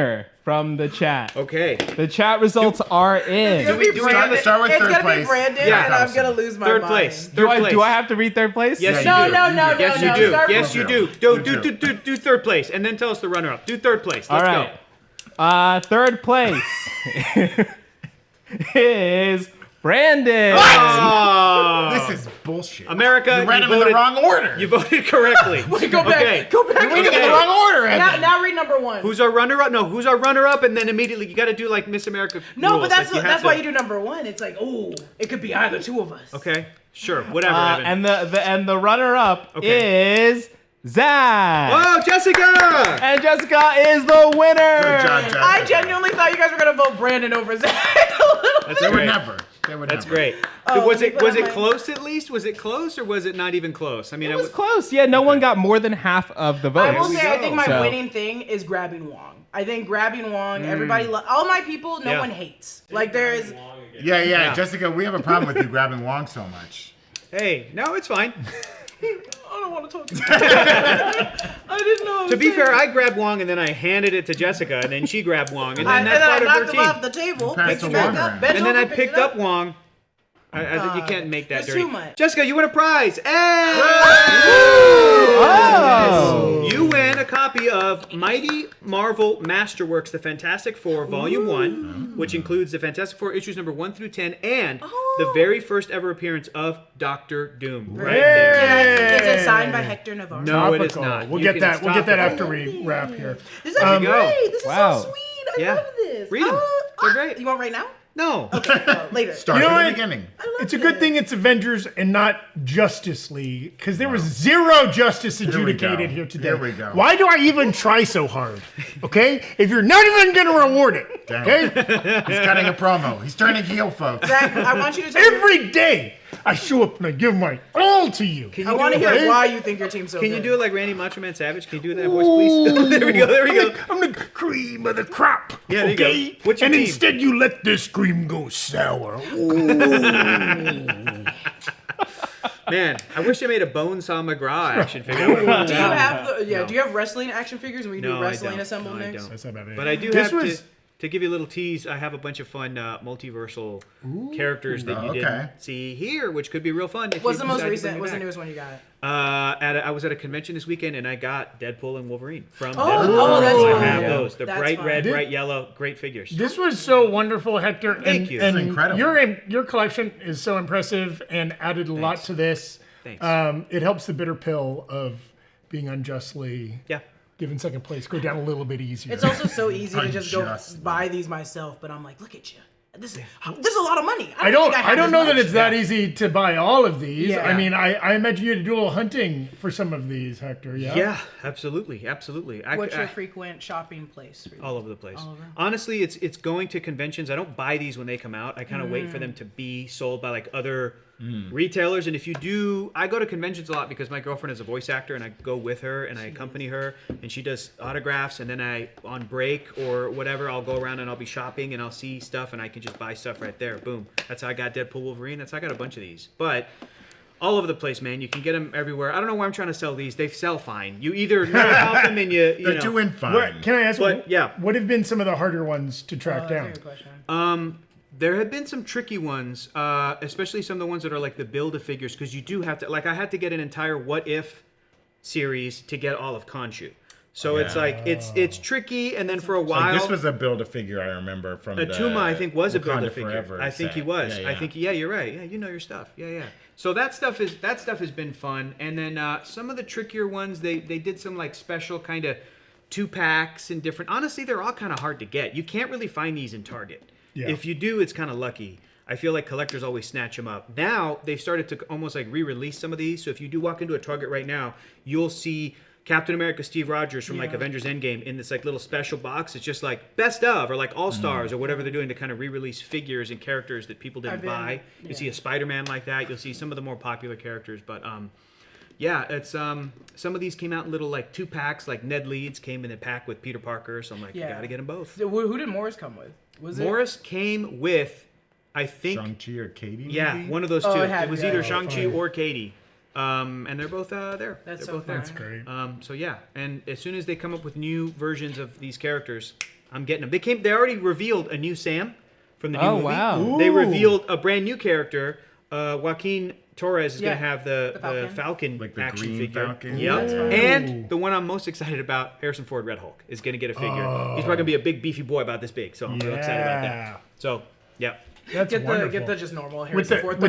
from the chat. Okay. The chat results are in. Do we have Start with It's third gonna place. be Brandon, Yeah. and I'm gonna lose my Third mind. place. Do Third place. I have to read third place? Yes, Yeah, you do. No. Yes, you do. Start Yes, from you zero. do. Do third place, and then tell us the runner-up. Do third place. All Let's right. Third place is Brandon. go. This is bullshit. America, you read you them in the voted- wrong order. You voted correctly. Wait, go back. Okay. Go back. You're reading in Okay. the wrong order, Evan. Now read number one. Who's our runner-up? No, who's our runner-up? And then immediately you got to do like Miss America. No, rules. but that's Like, you have that's to- why you do number one. It's like, oh, it could be either two of us. Okay, sure, whatever. Evan. And the runner-up Okay. is Zach. Whoa, Jessica! And Jessica is the winner. Good job, Jessica. I genuinely thought you guys were gonna vote Brandon over Zach. That's They would great. never. They would That's never. great. Oh, was let me it put was on it my- close at least? Was it close or was it not even close? I mean, It was close. Yeah, no one got more than half of the vote. I will we say, I go. think my So- winning thing is grabbing Wong. I think grabbing Wong, everybody, all my people, no Yeah. one hates. Like there's, Yeah, Jessica, we have a problem with you grabbing Wong so much. Hey, no, it's fine. I don't want to talk. I didn't know. To be fair, I grabbed Wong and then I handed it to Jessica, and then she grabbed Wong, and then that's I part of her knocked him team. off the table. Passed Picked the him back Wong up, around. bent And then over, I picked it up Wong. You can't make that that's dirty. too much. Jessica, you win a prize. Hey! Oh. You win a copy of Mighty Marvel Masterworks, The Fantastic Four, Volume 1, which includes The Fantastic Four issues number 1 through 10, and the very first ever appearance of Doctor Doom. Right there. Is it signed by Hector Navarro? No, it is Topical. not. We'll You get can that. We'll get that stop it. after we wrap here. This is actually go. great. This is Wow. so sweet. I Yeah. love this. Read 'em. They're great. You want right now? No. Later. Start You know from the what? beginning. I love It's a good this. thing it's Avengers and not Justice League, because there was zero justice we adjudicated go. here today. Here we go. Why do I even try so hard? Okay, if you're not even going to reward it, Damn. okay? He's cutting a promo. He's turning heel, folks. Zach, I want you to tell me. Every day I show up and I give my all to you. I want to do it hear like- why you think your team's so Can good. you do it like Randy Macho Man Savage? Can you do that voice, please? There we go. There we go. I'm the cream of the crop. Yeah, there you go. okay? What's your and team? instead you let this cream go sour. Ooh. Man, I wish they made a Bonesaw McGraw action figure. Do you have do you have wrestling action figures and we can No, do I wrestling don't. assembled No, I mix? don't. That's not bad. But I do This have was- to give you a little tease. I have a bunch of fun multiversal characters that you okay. didn't see here, which could be real fun. If What's you the most decide to recent? bring What's the it newest one you got? back. I was at a convention this weekend and I got Deadpool and Wolverine from Oh, Deadpool. oh, that's So I fun. have Yeah. those. They're That's bright fun. red, bright yellow, great figures. This was so wonderful, Hector. Thank you. And It's incredible. Your collection is so impressive and added a lot to this. Thanks. It helps the bitter pill of being unjustly given second place go down a little bit easier. It's also so easy to just go buy these myself, but I'm like, look at you. This is a lot of money. I don't know that it's that easy to buy all of these. Yeah. I mean, I imagine you had to do a little hunting for some of these, Hector. Yeah. Yeah, absolutely. What's your frequent shopping place? All over the place. Honestly, it's going to conventions. I don't buy these when they come out. I kind of wait for them to be sold by like other retailers. And if you do, I go to conventions a lot because my girlfriend is a voice actor, and I go with her and I accompany her, and she does autographs. And then on break or whatever, I'll go around and I'll be shopping and I'll see stuff and I can just buy stuff right there. Boom. That's how I got Deadpool Wolverine. That's how I got a bunch of these. But all over the place, man. You can get them everywhere. I don't know why I'm trying to sell these. They sell fine. You either know about them and They're know. doing fine. Can I ask? But, what have been some of the harder ones to track down? That's a good question. There have been some tricky ones, especially some of the ones that are like the Build-A-Figures, because you do have to, like I had to get an entire What If series to get all of Khonshu. So it's like, it's tricky, and then for a while... Like this was a Build-A-Figure I remember from Atuma, I think, was a Wakanda Build-A-Figure. Forever I think he was. Yeah. I think, yeah, you're right. Yeah, you know your stuff. Yeah. So that stuff has been fun. And then some of the trickier ones, they did some like special kind of 2-packs and different... Honestly, they're all kind of hard to get. You can't really find these in Target. Yeah. If you do, it's kind of lucky. I feel like collectors always snatch them up. Now, they've started to almost like re-release some of these. So if you do walk into a Target right now, you'll see Captain America Steve Rogers from like Avengers Endgame in this like little special box. It's just like best of or like All-Stars or whatever they're doing to kind of re-release figures and characters that people didn't buy. You see a Spider-Man like that. You'll see some of the more popular characters. But yeah, it's some of these came out in little like 2-packs. Like Ned Leeds came in a pack with Peter Parker. So I'm like, you got to get them both. Who did Morris come with? Morris came with, I think... Shang-Chi or Katie? Yeah, maybe? one of those two. It was either Shang-Chi fine. or Katie. And they're both there. They're both there. That's great. So yeah, and as soon as they come up with new versions of these characters, I'm getting them. They already revealed a new Sam from the new movie. Wow. They revealed a brand new character. Joaquin Torres is going to have the Falcon Like the action green figure. Falcon? Yep. Ooh. And the one I'm most excited about, Harrison Ford Red Hulk, is going to get a figure. He's probably going to be a big beefy boy about this big, so I'm real excited about that. So, yeah. That's Get wonderful. the just normal with Harrison Ford.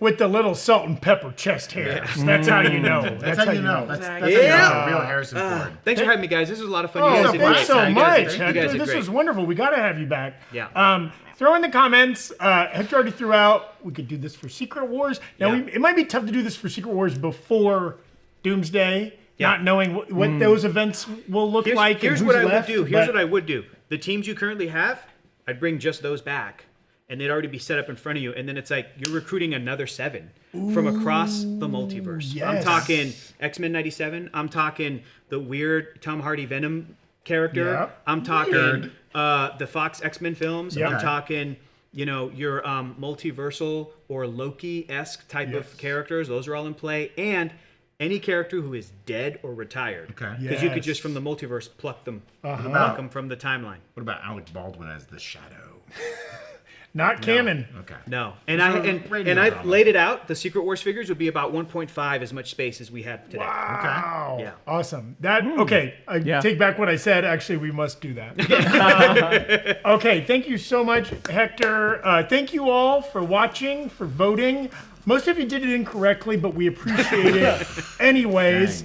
with the little salt and pepper chest hairs. That's how you know. That's how you know. That's how you Yeah. know real Harrison Ford. Thanks for having me, guys. This was a lot of fun. Oh, You guys did thanks great. so You guys much, did great. You Hector. guys did This great. was wonderful. We got to have you back. Yeah. Throw in the comments. Hector already threw out. We could do this for Secret Wars. Now, it might be tough to do this for Secret Wars before Doomsday, not knowing what those events will look like. Here's and what who's I would left, do. Here's but- what I would do. The teams you currently have, I'd bring just those back. And they'd already be set up in front of you. And then it's like you're recruiting another 7 from across the multiverse. Yes. I'm talking X-Men 97. I'm talking the weird Tom Hardy Venom character. Yep. I'm talking the Fox X-Men films. Yep. I'm talking, your multiversal or Loki-esque type of characters. Those are all in play. And any character who is dead or retired. Okay. Because you could Yes. just from the multiverse pluck them from the timeline. What about Alec Baldwin as the Shadow? Not canon. Okay. No, and radio I drama. laid it out. The Secret Wars figures would be about 1.5 as much space as we have today. Wow. Yeah. Awesome. Okay. I take back what I said. Actually, we must do that. Okay. Thank you so much, Hector. Thank you all for watching, for voting. Most of you did it incorrectly, but we appreciate it anyways.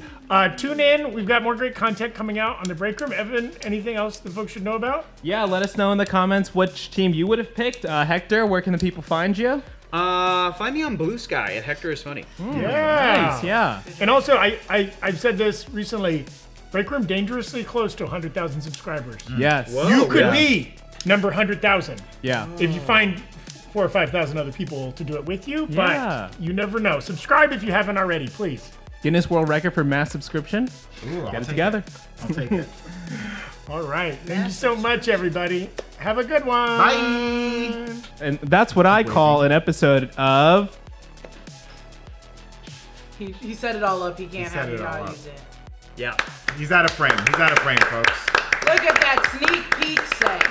Tune in. We've got more great content coming out on the Breakroom. Evan, anything else the folks should know about? Yeah, let us know in the comments which team you would have picked. Hector, where can the people find you? Find me on Blue Sky at Hector is Funny. Yeah. Nice, yeah. And also, I've said this recently. Breakroom dangerously close to 100,000 subscribers. Yes. Whoa. You could Yeah. be number 100,000 Yeah. if you find 4,000 or 5,000 other people to do it with you. Yeah. But you never know. Subscribe if you haven't already, please. Guinness World Record for mass subscription. Ooh, Get it together. I'll take it. All right. Thank you so much, everybody. Have a good one. Bye. And that's what I call an episode of... He set it all up. He can't set have it you all not up. use it. Yeah. He's out of frame. He's out of frame, folks. Look at that sneak peek set.